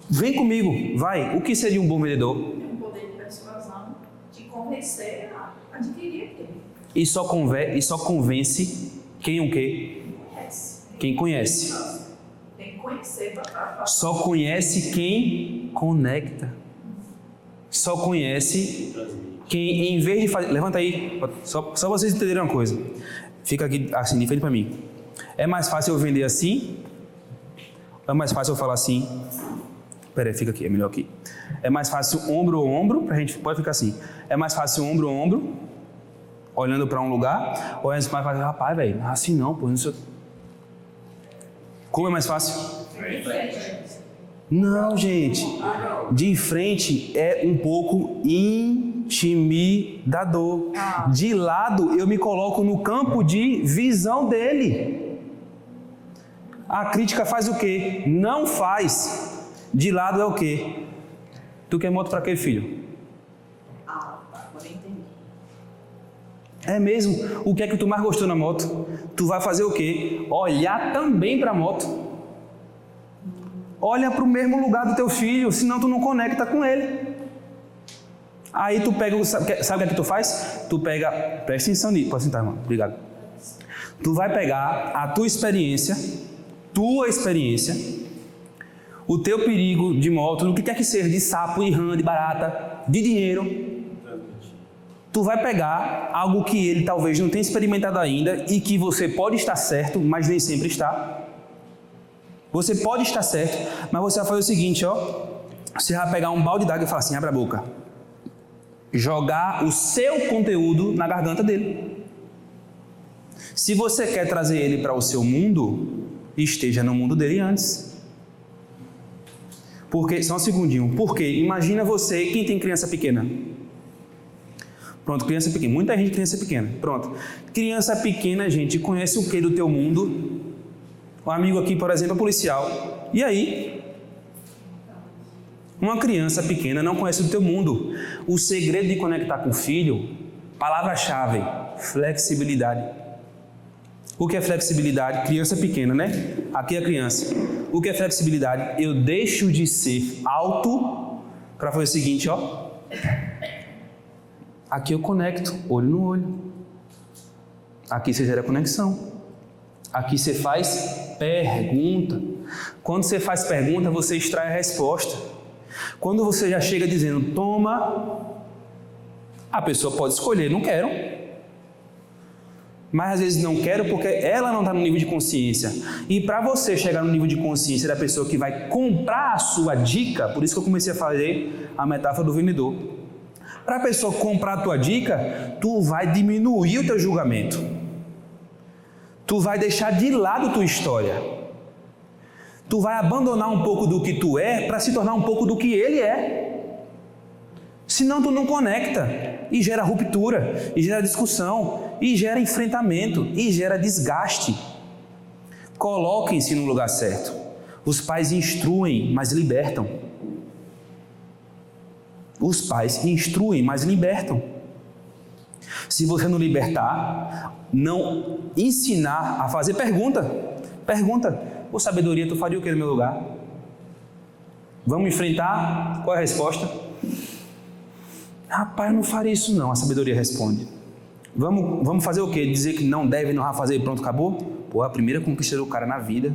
Vem comigo, vai. O que seria um bom vendedor? Tem um poder de persuasão de convencer a adquirir aquilo. E só convence quem o quê? Conhece. Quem conhece. Tem que conhecer para Só conhece quem conecta. Só conhece quem, em vez de fazer... Levanta aí, só vocês entenderem uma coisa. Fica aqui assim, de frente para mim. É mais fácil eu vender assim? Ou é mais fácil eu falar assim? Pera aí, fica aqui, é melhor aqui. É mais fácil ombro a ombro, pra gente pode ficar assim. É mais fácil ombro a ombro, olhando para um lugar, ou é mais fácil, rapaz, velho, assim não, pô, não sei. Como é mais fácil? Não, gente. De frente é um pouco intimidador. De lado, eu me coloco no campo de visão dele. A crítica faz o quê? Não faz. De lado é o quê? Tu quer moto pra quê, filho? agora entendi. É mesmo? O que é que tu mais gostou na moto? Tu vai fazer o quê? Olhar também pra moto. Olha para o mesmo lugar do teu filho, senão tu não conecta com ele. Aí tu pega, sabe o que é que tu faz? Tu pega, presta atenção nisso, pode sentar, irmão, obrigado. Tu vai pegar a tua experiência, o teu perigo de moto, no que quer que seja, de sapo, de rã, de barata, de dinheiro. Tu vai pegar algo que ele talvez não tenha experimentado ainda e que você pode estar certo, mas nem sempre está. Você pode estar certo, mas você vai fazer o seguinte, ó. Você vai pegar um balde d'água e falar assim, abre a boca. Jogar o seu conteúdo na garganta dele. Se você quer trazer ele para o seu mundo, esteja no mundo dele antes. Porque, só um segundinho, porque imagina você, quem tem criança pequena? Pronto, criança pequena, muita gente criança pequena, pronto. Criança pequena, gente, conhece o que do teu mundo? Um amigo aqui, por exemplo, é policial. E aí? Uma criança pequena não conhece o teu mundo. O segredo de conectar com o filho, palavra-chave, flexibilidade. O que é flexibilidade? Criança pequena, né? Aqui é a criança. O que é flexibilidade? Eu deixo de ser alto para fazer o seguinte, ó. Aqui eu conecto, olho no olho. Aqui você gera conexão. Aqui você faz pergunta. Quando você faz pergunta, você extrai a resposta. Quando você já chega dizendo, toma, a pessoa pode escolher, não quero. Mas às vezes não quero porque ela não está no nível de consciência. E para você chegar no nível de consciência da pessoa que vai comprar a sua dica, por isso que eu comecei a fazer a metáfora do vendedor. Para a pessoa comprar a tua dica, tu vai diminuir o teu julgamento. Tu vai deixar de lado tua história. Tu vai abandonar um pouco do que tu é para se tornar um pouco do que ele é. Senão tu não conecta e gera ruptura, e gera discussão, e gera enfrentamento, e gera desgaste. Coloquem-se no lugar certo. Os pais instruem, mas libertam. Os pais instruem, mas libertam. Se você não libertar, não ensinar a fazer, pergunta. Por sabedoria, tu faria o que no meu lugar? Vamos enfrentar? Qual é a resposta? Rapaz, eu não faria isso não, a sabedoria responde. Vamos fazer o quê? Dizer que não deve, não vai fazer e pronto, acabou? Pô, a primeira conquista do cara na vida.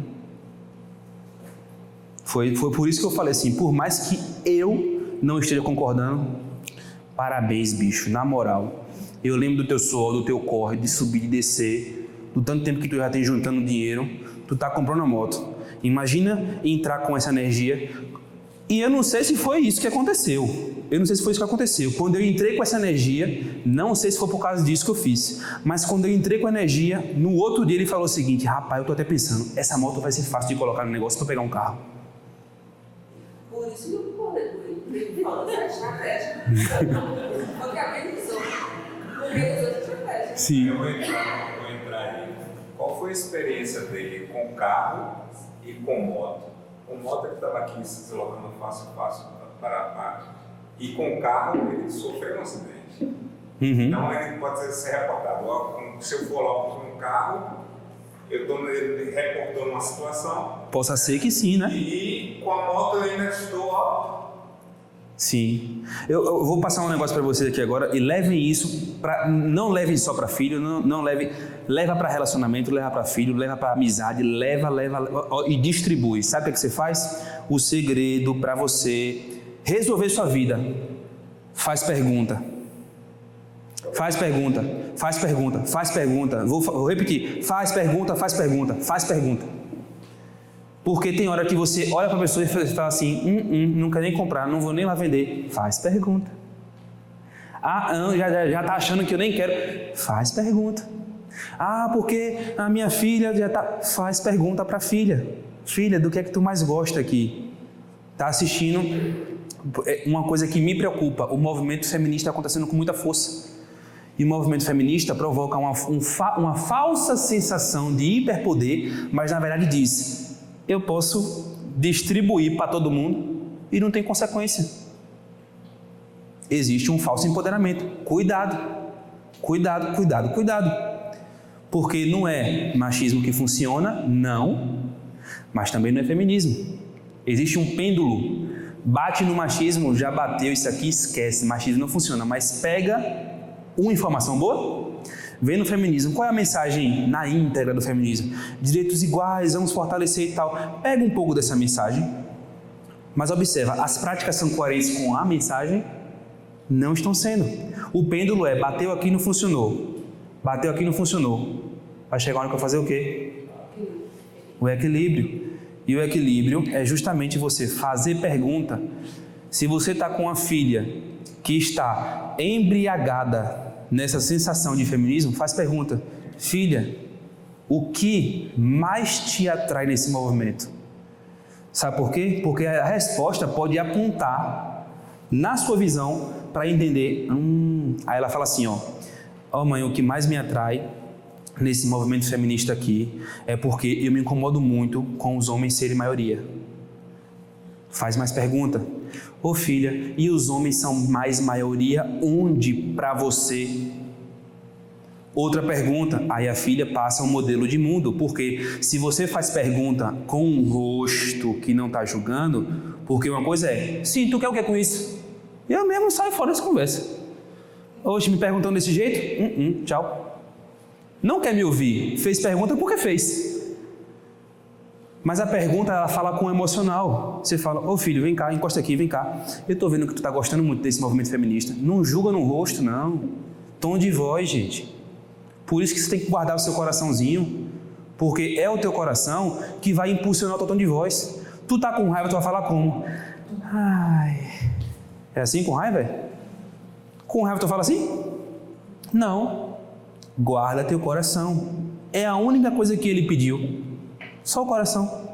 Foi por isso que eu falei assim, por mais que eu não esteja concordando, parabéns, bicho, na moral. Eu lembro do teu suor, do teu corre, de subir e descer, do tanto tempo que tu já tem juntando dinheiro, tu tá comprando a moto. Imagina entrar com essa energia. E eu não sei se foi isso que aconteceu. Quando eu entrei com essa energia, não sei se foi por causa disso que eu fiz. Mas quando eu entrei com a energia, no outro dia ele falou o seguinte: rapaz, eu tô até pensando, essa moto vai ser fácil de colocar no negócio para pegar um carro. Por isso que eu ele falou dessa estratégia. Porque amenizou. Porque usou essa estratégia. Sim. Eu vou entrar aí. Qual foi a experiência dele com carro e com moto? Com moto ele estava aqui se deslocando fácil para a parte. E com carro ele sofreu um acidente. Então ele pode ser reportado. Se eu for logo com um carro, ele reportou uma situação. Possa ser que sim, né? E com a moto eu ainda estou, ó. Sim. Eu vou passar um negócio para vocês aqui agora e levem isso não levem só para filho, leva para relacionamento, leva para filho, leva para amizade, leva e distribui. Sabe o que você faz? O segredo para você resolver sua vida: faz pergunta. Faz pergunta. Vou repetir: faz pergunta. Porque tem hora que você olha para a pessoa e fala assim: não quer nem comprar, não vou nem lá vender. Faz pergunta. Já está achando que eu nem quero. Faz pergunta. Porque a minha filha já está. Faz pergunta para a filha. Filha, do que é que tu mais gosta aqui? Está assistindo? Uma coisa que me preocupa: o movimento feminista está acontecendo com muita força. E o movimento feminista provoca uma falsa sensação de hiperpoder, mas na verdade diz: eu posso distribuir para todo mundo e não tem consequência. Existe um falso empoderamento. Cuidado. Porque não é machismo que funciona, não, mas também não é feminismo. Existe um pêndulo. Bate no machismo, já bateu isso aqui, esquece. Machismo não funciona, mas pega uma informação boa, vem no feminismo. Qual é a mensagem na íntegra do feminismo? Direitos iguais, vamos fortalecer e tal. Pega um pouco dessa mensagem, mas observa, as práticas são coerentes com a mensagem? Não estão sendo. O pêndulo bateu aqui, não funcionou. Vai chegar a hora que eu fazer o quê? O equilíbrio. E o equilíbrio é justamente você fazer pergunta. Se você está com uma filha que está embriagada nessa sensação de feminismo, faz pergunta: filha, o que mais te atrai nesse movimento? Sabe por quê? Porque a resposta pode apontar na sua visão para entender. Aí ela fala assim: ó mãe, o que mais me atrai nesse movimento feminista aqui é porque eu me incomodo muito com os homens serem maioria. Faz mais pergunta. Ô filha, e os homens são mais maioria onde para você? Outra pergunta. Aí a filha passa um modelo de mundo, porque se você faz pergunta com um rosto que não está julgando, porque uma coisa é: sim, tu quer o que com isso? Eu mesmo saio fora dessa conversa. Hoje me perguntando desse jeito? Tchau. Não quer me ouvir? Fez pergunta porque fez. Mas a pergunta, ela fala com o emocional. Você fala: ô filho, vem cá, encosta aqui, vem cá. Eu tô vendo que tu tá gostando muito desse movimento feminista. Não julga no rosto, não. Tom de voz, gente. Por isso que você tem que guardar o seu coraçãozinho. Porque é o teu coração que vai impulsionar o teu tom de voz. Tu tá com raiva, tu vai falar como? É assim com raiva? Com raiva tu fala assim? Não. Guarda teu coração. É a única coisa que ele pediu. Só o coração.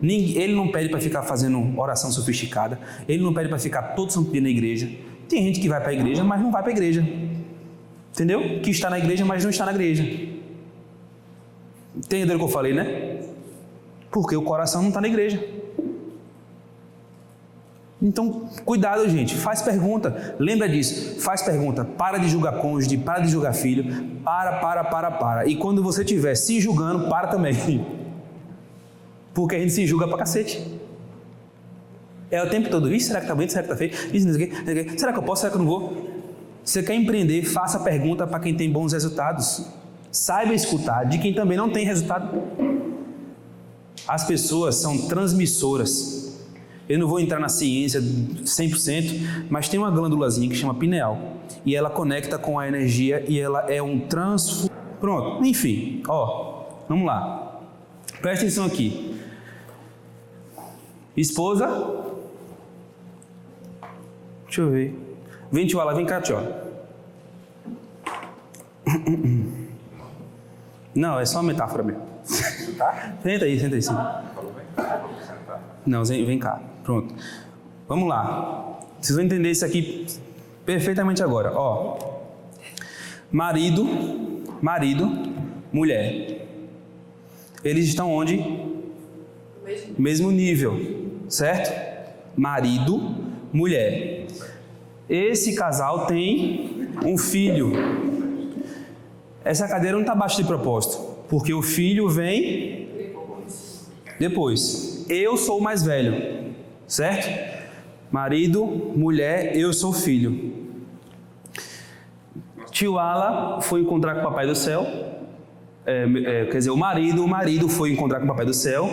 Ele não pede para ficar fazendo oração sofisticada. Ele não pede para ficar todo santo dia na igreja. Tem gente que vai para a igreja, mas não vai para a igreja. Entendeu? Que está na igreja, mas não está na igreja. Entendeu o que eu falei, né? Porque o coração não está na igreja. Então, cuidado, gente. Faz pergunta. Lembra disso. Faz pergunta. Para de julgar cônjuge, para de julgar filho. Para. E quando você estiver se julgando, para também. Porque a gente se julga pra cacete. É o tempo todo: isso, será que tá bonito? Será que tá feio? Isso, não sei o quê. Será que eu posso? Será que eu não vou? Você quer empreender? Faça pergunta para quem tem bons resultados. Saiba escutar de quem também não tem resultado. As pessoas são transmissoras. Eu não vou entrar na ciência 100%, mas tem uma glândulazinha que chama pineal. E ela conecta com a energia e ela é um Pronto, enfim, vamos lá. Presta atenção aqui. Esposa. Deixa eu ver. Vem, Tioala, vem cá, Tioala. Não, é só uma metáfora mesmo. Tá? Senta aí, sim. Falou bem? Vamos sentar. Não, vem cá. Pronto. Vamos lá. Vocês vão entender isso aqui perfeitamente agora. Ó. Marido, mulher. Eles estão onde? Mesmo nível, certo? Marido, mulher. Esse casal tem um filho. Essa cadeira não está abaixo de propósito, porque o filho vem depois. Eu sou o mais velho, certo? Marido, mulher, eu sou filho. Tioala foi encontrar com o Papai do Céu. Quer dizer, o marido foi encontrar com o Papai do Céu.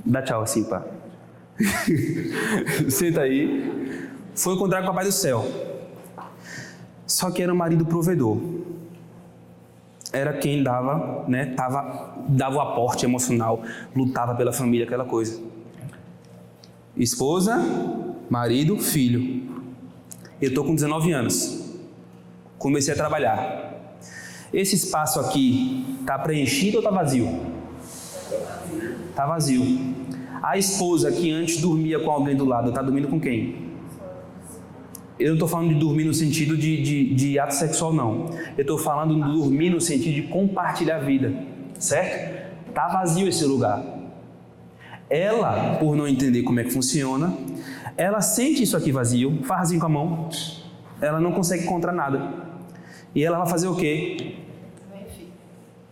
Dá tchau assim, pá. Senta aí. Foi encontrar com o Papai do Céu. Só que era um marido provedor. Era quem dava, né? Dava o aporte emocional, lutava pela família, aquela coisa. Esposa, marido, filho. Eu tô com 19 anos. Comecei a trabalhar. Esse espaço aqui tá preenchido ou tá vazio? Tá vazio. A esposa que antes dormia com alguém do lado, tá dormindo com quem? Eu não estou falando de dormir no sentido de ato sexual, não. Eu estou falando de dormir no sentido de compartilhar a vida, certo? Tá vazio esse lugar. Ela, por não entender como é que funciona, ela sente isso aqui vazio, faz assim com a mão, ela não consegue encontrar nada. E ela vai fazer o quê?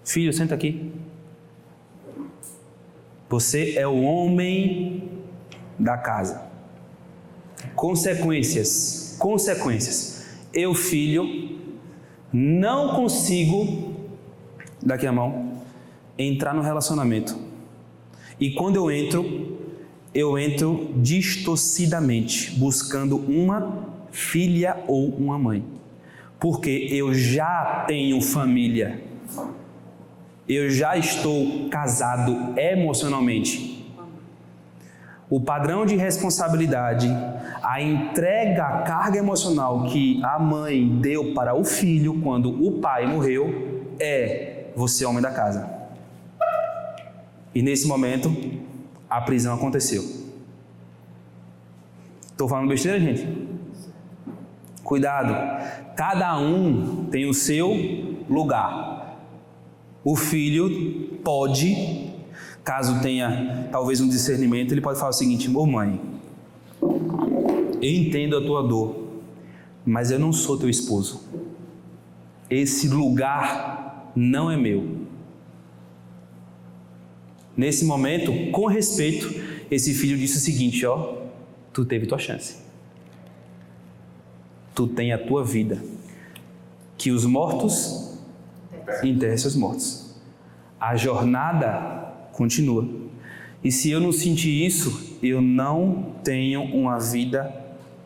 Filho, senta aqui. Você é o homem da casa. Consequências. Eu, filho, não consigo, daqui a mão, entrar no relacionamento. E quando eu entro distorcidamente, buscando uma filha ou uma mãe. Porque eu já tenho família. Eu já estou casado emocionalmente. O padrão de responsabilidade, a entrega, a carga emocional que a mãe deu para o filho quando o pai morreu é: você é homem da casa. E nesse momento, a prisão aconteceu. Estou falando besteira, gente? Cuidado, cada um tem o seu lugar. O filho pode, caso tenha talvez um discernimento, ele pode falar o seguinte: ô mãe, eu entendo a tua dor, mas eu não sou teu esposo. Esse lugar não é meu. Nesse momento, com respeito, esse filho disse o seguinte: ó, tu teve tua chance. Tu tem a tua vida. Que os mortos enterrem seus mortos. A jornada continua. E se eu não sentir isso, eu não tenho uma vida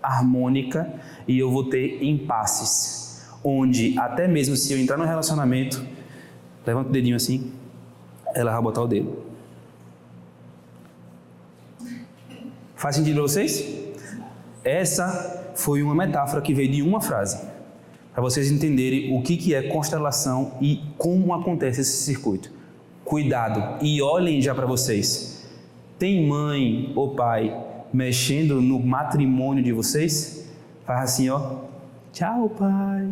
harmônica e eu vou ter impasses. Onde até mesmo se eu entrar no relacionamento, levanta o dedinho assim, ela vai botar o dedo. Faz sentido para vocês? Essa foi uma metáfora que veio de uma frase, para vocês entenderem o que é constelação e como acontece esse circuito. Cuidado e olhem já para vocês. Tem mãe ou pai mexendo no matrimônio de vocês? Faz assim, ó. Tchau, pai.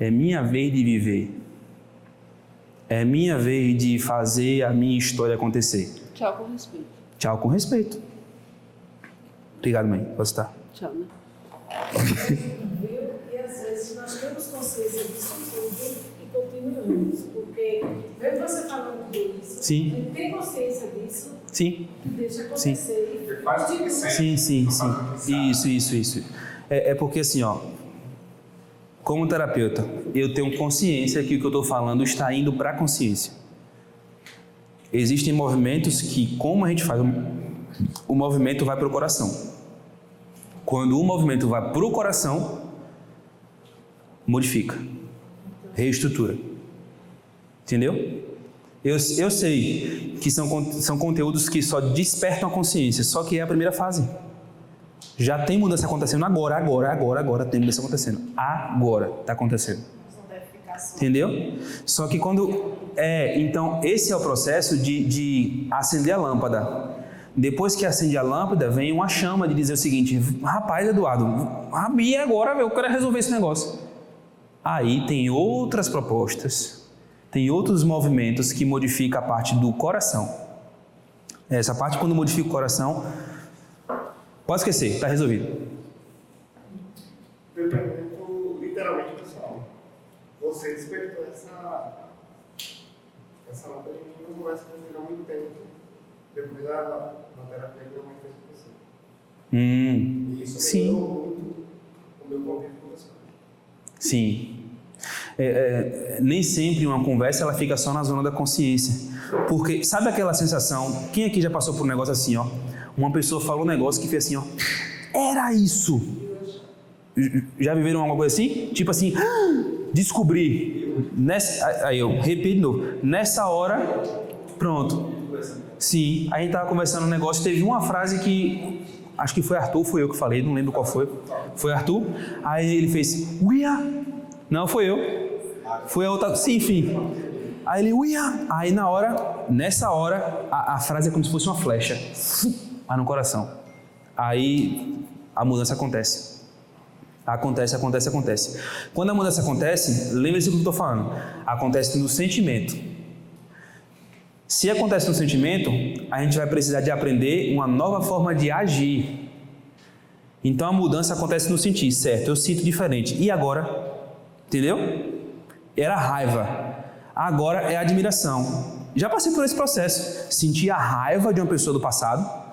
É minha vez de viver. É minha vez de fazer a minha história acontecer. Tchau com respeito. Tchau com respeito. Obrigado, mãe. Posso estar? Tchau, né? E às vezes nós temos consciência disso tudo e continuamos, porque mesmo você falando disso, Sim. a gente tem consciência disso, Sim. deixa acontecer e Faz o que sente. Sim. Isso. É porque assim, ó, como terapeuta, eu tenho consciência que o que eu estou falando está indo para a consciência. Existem movimentos que, como a gente faz, o movimento vai para o coração. Quando o movimento vai para o coração, modifica, reestrutura. Entendeu? Eu sei que são conteúdos que só despertam a consciência, só que é a primeira fase. Já tem mudança acontecendo agora tem mudança acontecendo. Agora está acontecendo. Entendeu? Só que então esse é o processo de acender a lâmpada. Depois que acende a lâmpada, vem uma chama de dizer o seguinte: rapaz, Eduardo, e agora eu quero resolver esse negócio. Aí tem outras propostas, tem outros movimentos que modificam a parte do coração. Essa parte, quando modifica o coração, pode esquecer, está resolvido. Eu pergunto literalmente, pessoal, você despertou essa lâmpada de mim, não conversa com há muito tempo, depois da terapia que minha mãe fez com você. E isso melhorou muito o meu convívio com você. Sim. Nem sempre uma conversa ela fica só na zona da consciência. Porque sabe aquela sensação, quem aqui já passou por um negócio assim, ó? Uma pessoa falou um negócio que fez assim, ó, era isso. Já viveram alguma coisa assim? Tipo assim, descobri. Aí eu repito de novo. Nessa hora, pronto. Sim, a gente tava conversando um negócio, teve uma frase que, acho que foi Arthur, foi eu que falei, não lembro qual foi. Foi Arthur. Aí ele fez, não, foi eu. Foi a outra, sim, enfim. Aí ele, aí nessa hora, a frase é como se fosse uma flecha. Vai no coração. Aí a mudança acontece. Acontece. Quando a mudança acontece, lembre-se do que eu estou falando. Acontece no sentimento. Se acontece no sentimento, a gente vai precisar de aprender uma nova forma de agir. Então a mudança acontece no sentir, certo? Eu sinto diferente. E agora? Entendeu? Era raiva. Agora é admiração. Já passei por esse processo. Senti a raiva de uma pessoa do passado.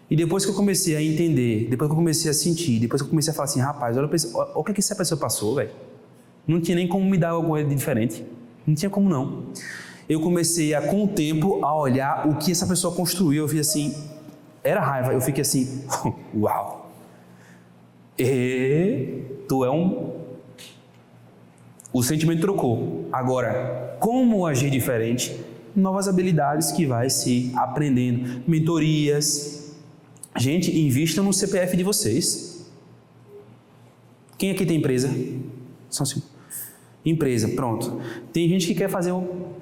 E depois que eu comecei a entender, depois que eu comecei a sentir, depois que eu comecei a falar assim, rapaz, olha o que essa pessoa passou, velho. Não tinha nem como me dar alguma coisa de diferente. Não tinha como não. Eu comecei com o tempo a olhar o que essa pessoa construiu. Eu vi assim, era raiva. Eu fiquei assim, uau. Tu é O sentimento trocou. Agora, como agir diferente? Novas habilidades que vai se aprendendo. Mentorias. Gente, invistam no CPF de vocês. Quem aqui tem empresa? Só assim. Empresa, pronto. Tem gente que quer fazer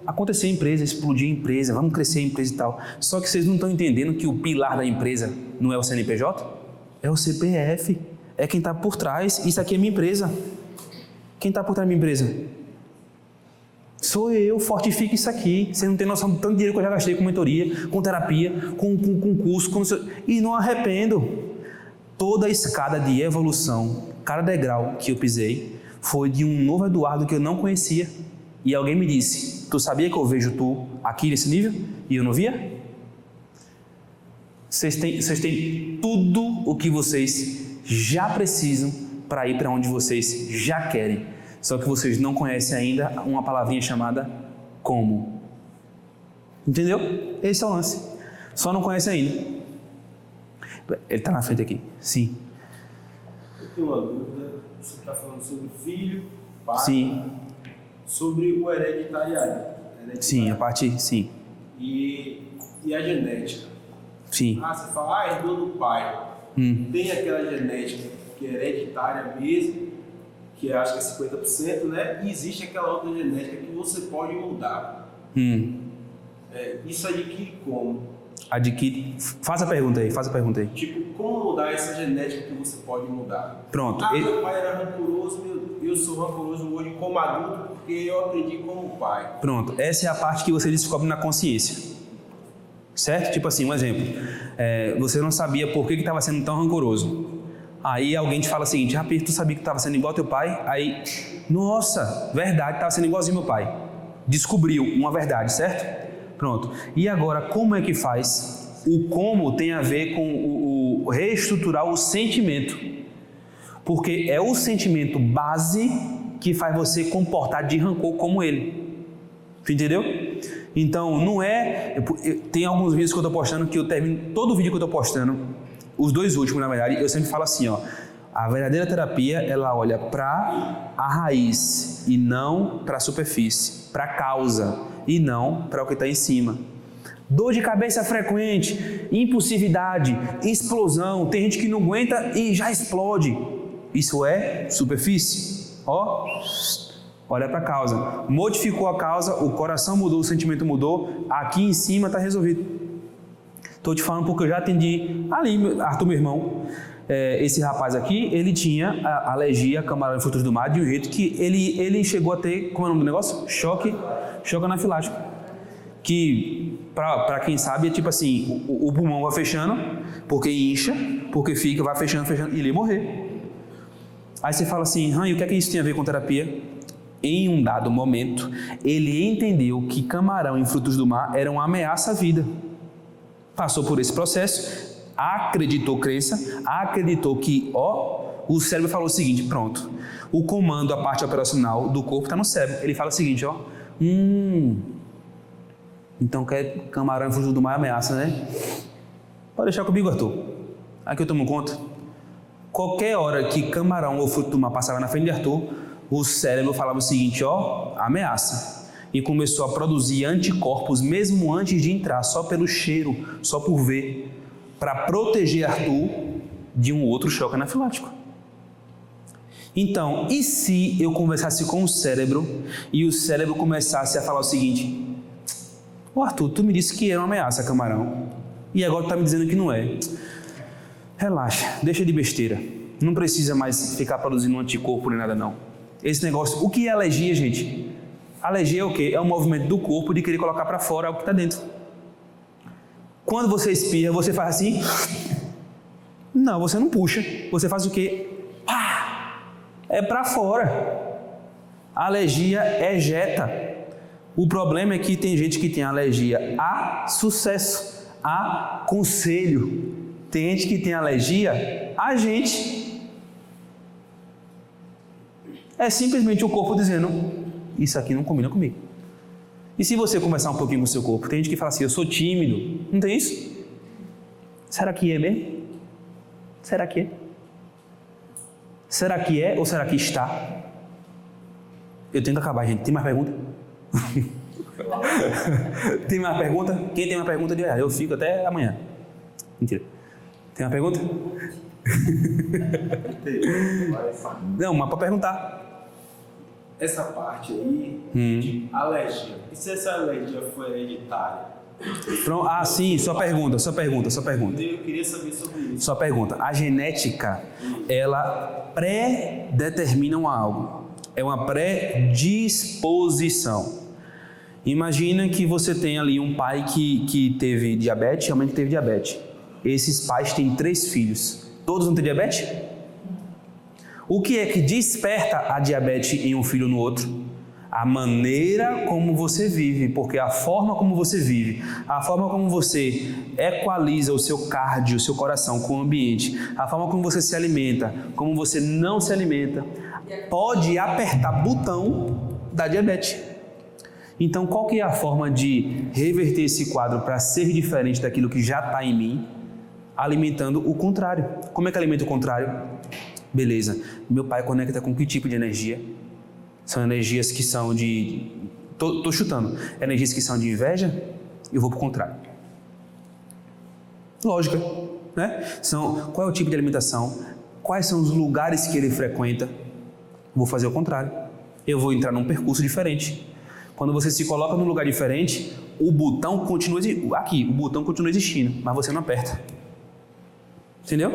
acontecer a empresa, explodir a empresa, vamos crescer a empresa e tal. Só que vocês não estão entendendo que o pilar da empresa não é o CNPJ? É o CPF. É quem está por trás. Isso aqui é minha empresa. Quem está por trás da minha empresa? Sou eu, fortifique isso aqui. Você não tem noção do tanto dinheiro que eu já gastei com mentoria, com terapia, com curso, e não arrependo. Toda a escada de evolução, cada degrau que eu pisei, foi de um novo Eduardo que eu não conhecia. E alguém me disse, tu sabia que eu vejo tu aqui nesse nível? E eu não via? Vocês têm tudo o que vocês já precisam para ir para onde vocês já querem. Só que vocês não conhecem ainda uma palavrinha chamada como. Entendeu? Esse é o lance. Só não conhece ainda. Ele está na frente aqui. Sim. Eu tenho uma dúvida. Você está falando sobre filho, pai. Sim. Sobre o hereditariado. Sim, a parte, sim. E a genética. Sim. Você fala, herdou do pai. Tem aquela genética que é hereditária mesmo, que acho que é 50%, né? E existe aquela outra genética que você pode mudar. Isso adquire como? Faça a pergunta aí. Tipo, como mudar essa genética que você pode mudar? Pronto. Meu pai era rancoroso, eu sou rancoroso hoje como adulto porque eu aprendi como pai. Pronto, essa é a parte que você descobre na consciência. Certo? Tipo assim, um exemplo. Você não sabia por que estava sendo tão rancoroso. Aí alguém te fala o seguinte, rapaz, tu sabia que estava sendo igual ao teu pai? Aí, nossa, verdade, estava sendo igualzinho ao meu pai. Descobriu uma verdade, certo? Pronto. E agora, como é que faz? O como tem a ver com o reestruturar o sentimento. Porque é o sentimento base que faz você comportar de rancor como ele. Entendeu? Então, não é... Tem alguns vídeos que eu estou postando que eu termino... Todo vídeo que eu estou postando, os dois últimos, na verdade, eu sempre falo assim, ó. A verdadeira terapia, ela olha para a raiz e não para a superfície, para a causa. e não para o que está em cima. Dor de cabeça frequente, impulsividade, explosão. Tem gente que não aguenta e já explode. Isso é superfície. Olha para a causa. Modificou a causa, o coração mudou, o sentimento mudou. Aqui em cima está resolvido. Estou te falando porque eu já atendi ali, Arthur, meu irmão. Esse rapaz aqui, ele tinha alergia a camarão e frutos do mar de um jeito que ele chegou a ter, como é o nome do negócio? Choque anafilático. Que, para quem sabe, é tipo assim, o pulmão vai fechando, porque incha, porque fica, vai fechando, e ele ia morrer. Aí você fala assim, e o que é que isso tem a ver com terapia? Em um dado momento, ele entendeu que camarão e frutos do mar eram uma ameaça à vida. Passou por esse processo, acreditou que, o cérebro falou o seguinte, pronto, o comando, a parte operacional do corpo está no cérebro. Ele fala o seguinte, então camarão e frutos do mar é ameaça, né? Pode deixar comigo, Arthur. Aqui eu tomo conta. Qualquer hora que camarão ou fruto do mar passava na frente de Arthur, o cérebro falava o seguinte, ameaça. E começou a produzir anticorpos mesmo antes de entrar, só pelo cheiro, só por ver, para proteger Arthur de um outro choque anafilático. Então, e se eu conversasse com o cérebro e o cérebro começasse a falar o seguinte, Arthur, tu me disse que era uma ameaça, camarão, e agora tu está me dizendo que não é. Relaxa, deixa de besteira, não precisa mais ficar produzindo um anticorpo nem nada não. Esse negócio, o que é alergia, gente? Alergia é o quê? É o movimento do corpo de querer colocar para fora algo que está dentro. Quando você espirra, você faz assim? Não, você não puxa. Você faz o quê? Pá! É para fora. A alergia ejeta. O problema é que tem gente que tem alergia a sucesso, a conselho. Tem gente que tem alergia a gente. É simplesmente o corpo dizendo, isso aqui não combina comigo. E se você conversar um pouquinho com o seu corpo, tem gente que fala assim, eu sou tímido. Não tem isso? Será que é mesmo? Será que é? Será que é ou será que está? Eu tenho que acabar, gente. Tem mais pergunta? Tem mais pergunta? Quem tem uma pergunta, eu fico até amanhã. Mentira. Tem uma pergunta? Não, mas para perguntar. Essa parte aí de alergia. E se essa alergia foi hereditária? Sim, sua pergunta. Eu queria saber sobre isso. Sua pergunta. A genética, ela pré-determina algo. É uma predisposição. Imagina que você tem ali um pai que teve diabetes e a mãe que teve diabetes. Esses pais têm 3 filhos. Todos vão ter diabetes? O que é que desperta a diabetes em um filho no outro? A maneira como você vive, porque a forma como você vive, a forma como você equaliza o seu cardio, o seu coração com o ambiente, a forma como você se alimenta, como você não se alimenta, pode apertar botão da diabetes. Então, qual que é a forma de reverter esse quadro para ser diferente daquilo que já está em mim? Alimentando o contrário. Como é que alimenta o contrário? Beleza, meu pai conecta com que tipo de energia? São energias que são de... Tô chutando. Energias que são de inveja? Eu vou para o contrário. Lógica, né? Qual é o tipo de alimentação? Quais são os lugares que ele frequenta? Vou fazer o contrário. Eu vou entrar num percurso diferente. Quando você se coloca num lugar diferente, o botão continua existindo, mas você não aperta. Entendeu?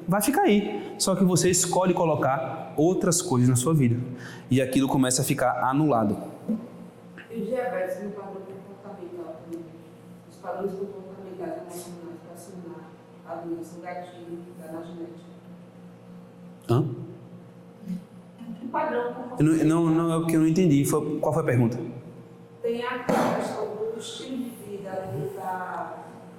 Vai ficar aí. Só que você escolhe colocar outras coisas na sua vida. E aquilo começa a ficar anulado. E o diabetes no padrão comportamental também. Os padrões comportamentais relacionados para acionar a doença, o gatilho da genética. O padrão comportamental. Não, é o que eu não entendi. Qual foi a pergunta? Tem a questão do estilo de vida,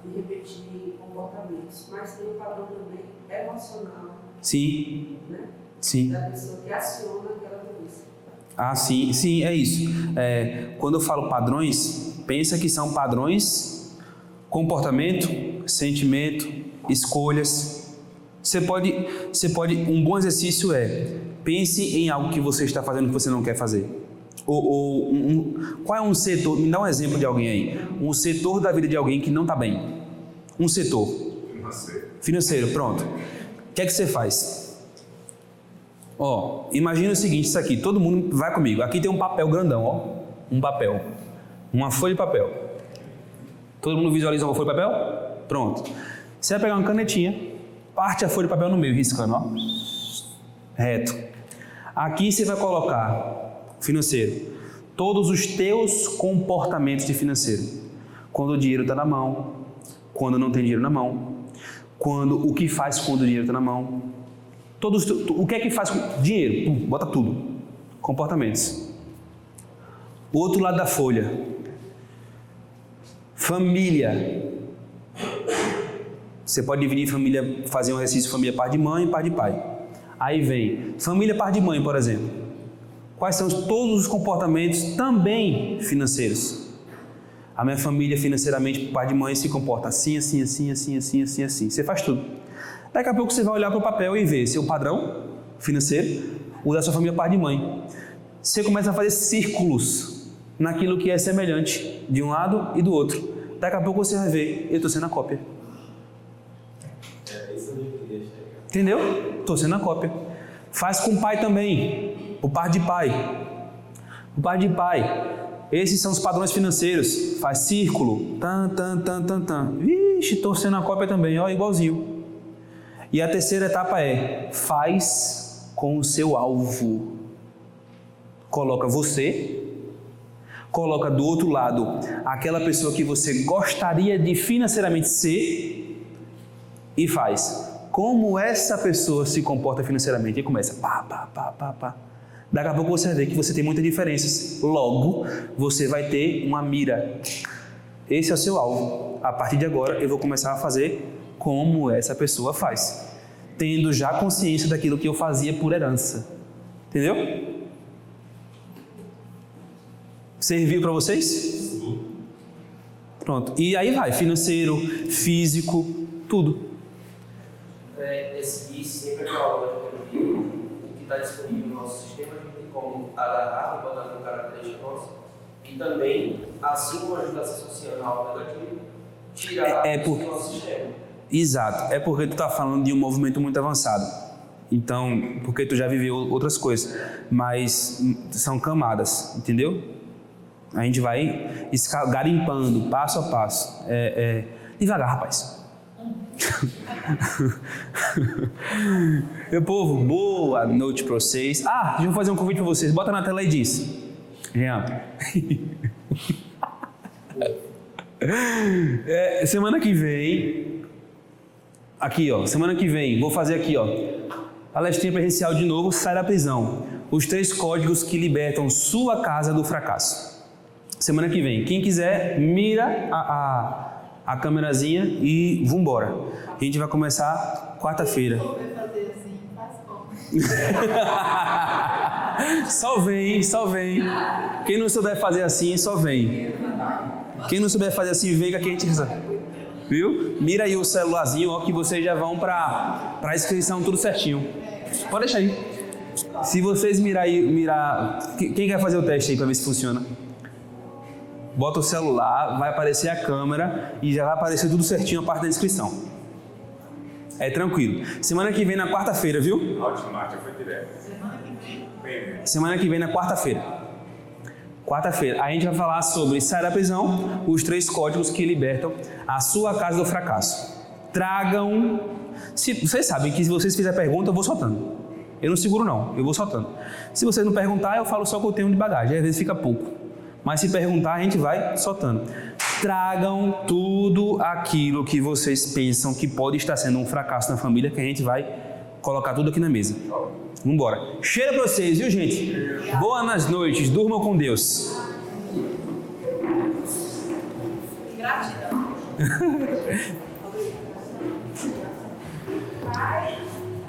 de repetir comportamentos, mas tem o padrão também emocional. Sim. Né? Sim. Da pessoa que aciona aquela doença. Sim, é isso. Quando eu falo padrões, pensa que são padrões, comportamento, sentimento, escolhas. Você pode, um bom exercício pense em algo que você está fazendo que você não quer fazer. Qual é um setor, me dá um exemplo de alguém aí, um setor da vida de alguém que não está bem. Um setor. Financeiro, pronto. O que é que você faz? Ó, imagina o seguinte, isso aqui, todo mundo vai comigo. Aqui tem um papel grandão, ó. Um papel. Uma folha de papel. Todo mundo visualiza uma folha de papel? Pronto. Você vai pegar uma canetinha, parte a folha de papel no meio, riscando, ó. Reto. Aqui você vai colocar, financeiro, todos os teus comportamentos de financeiro. Quando o dinheiro está na mão, quando não tem dinheiro na mão, o que faz quando o dinheiro está na mão. O que é que faz com dinheiro? Bota tudo. Comportamentos. O outro lado da folha. Família. Você pode dividir família, fazer um exercício família par de mãe e par de pai. Aí vem família par de mãe, por exemplo. Quais são todos os comportamentos também financeiros? A minha família financeiramente, par de mãe, se comporta assim, assim, assim, assim, assim, assim, assim. Você faz tudo. Daqui a pouco você vai olhar para o papel e ver seu padrão financeiro, o da sua família par de mãe. Você começa a fazer círculos naquilo que é semelhante de um lado e do outro. Daqui a pouco você vai ver, eu estou sendo a cópia. Entendeu? Estou sendo a cópia. Faz com o pai também, o par de pai. O par de pai. Esses são os padrões financeiros. Faz círculo. Vixe, estou sendo a cópia também, ó, igualzinho. E a terceira etapa é, faz com o seu alvo. Coloca você, coloca do outro lado aquela pessoa que você gostaria de financeiramente ser e faz. Como essa pessoa se comporta financeiramente? E começa pá. Daqui a pouco você vai ver que você tem muitas diferenças. Logo, você vai ter uma mira. Esse é o seu alvo. A partir de agora, eu vou começar a fazer como essa pessoa faz. Tendo já consciência daquilo que eu fazia por herança. Entendeu? Serviu para vocês? Pronto. E aí vai, financeiro, físico, tudo. Seguir sempre a lógica que o que está disponível no nosso sistema, a gente tem como agarrar e botar como característica nossa. E também, assim como ajuda a se associando ao negativo, tirar do nosso sistema. Exato. É porque tu está falando de um movimento muito avançado. Então, porque tu já viveu outras coisas. Mas são camadas, entendeu? A gente vai garimpando, passo a passo. Devagar, rapaz. Meu povo, boa noite para vocês. Deixa eu fazer um convite para vocês. Bota na tela e diz. Jean. Semana que vem, aqui ó, semana que vem, vou fazer aqui ó, palestrinha presencial de novo, sai da prisão. Os 3 códigos que libertam sua casa do fracasso. Semana que vem, quem quiser, mira a câmerazinha e vambora. A gente vai começar quarta-feira. Só vem. Quem não souber fazer assim, só vem. Quem não souber fazer assim, vem que aqui a gente... Viu? Mira aí o celularzinho, ó, que vocês já vão para a inscrição tudo certinho. Pode deixar aí. Se vocês mirar... Quem quer fazer o teste aí para ver se funciona? Bota o celular, vai aparecer a câmera e já vai aparecer tudo certinho a parte da inscrição. É tranquilo. Semana que vem na quarta-feira, viu? A Hotmart foi direto. Semana que vem na quarta-feira. Quarta-feira. A gente vai falar sobre sair da prisão, os 3 códigos que libertam a sua casa do fracasso. Tragam... Vocês sabem que se vocês fizerem pergunta, eu vou soltando. Eu não seguro não, eu vou soltando. Se vocês não perguntar, eu falo só o que eu tenho de bagagem. Às vezes fica pouco. Mas se perguntar, a gente vai soltando. Tragam tudo aquilo que vocês pensam que pode estar sendo um fracasso na família, que a gente vai colocar tudo aqui na mesa. Vambora. Cheiro pra vocês, viu, gente? Boas noites, durmam com Deus. Gratidão.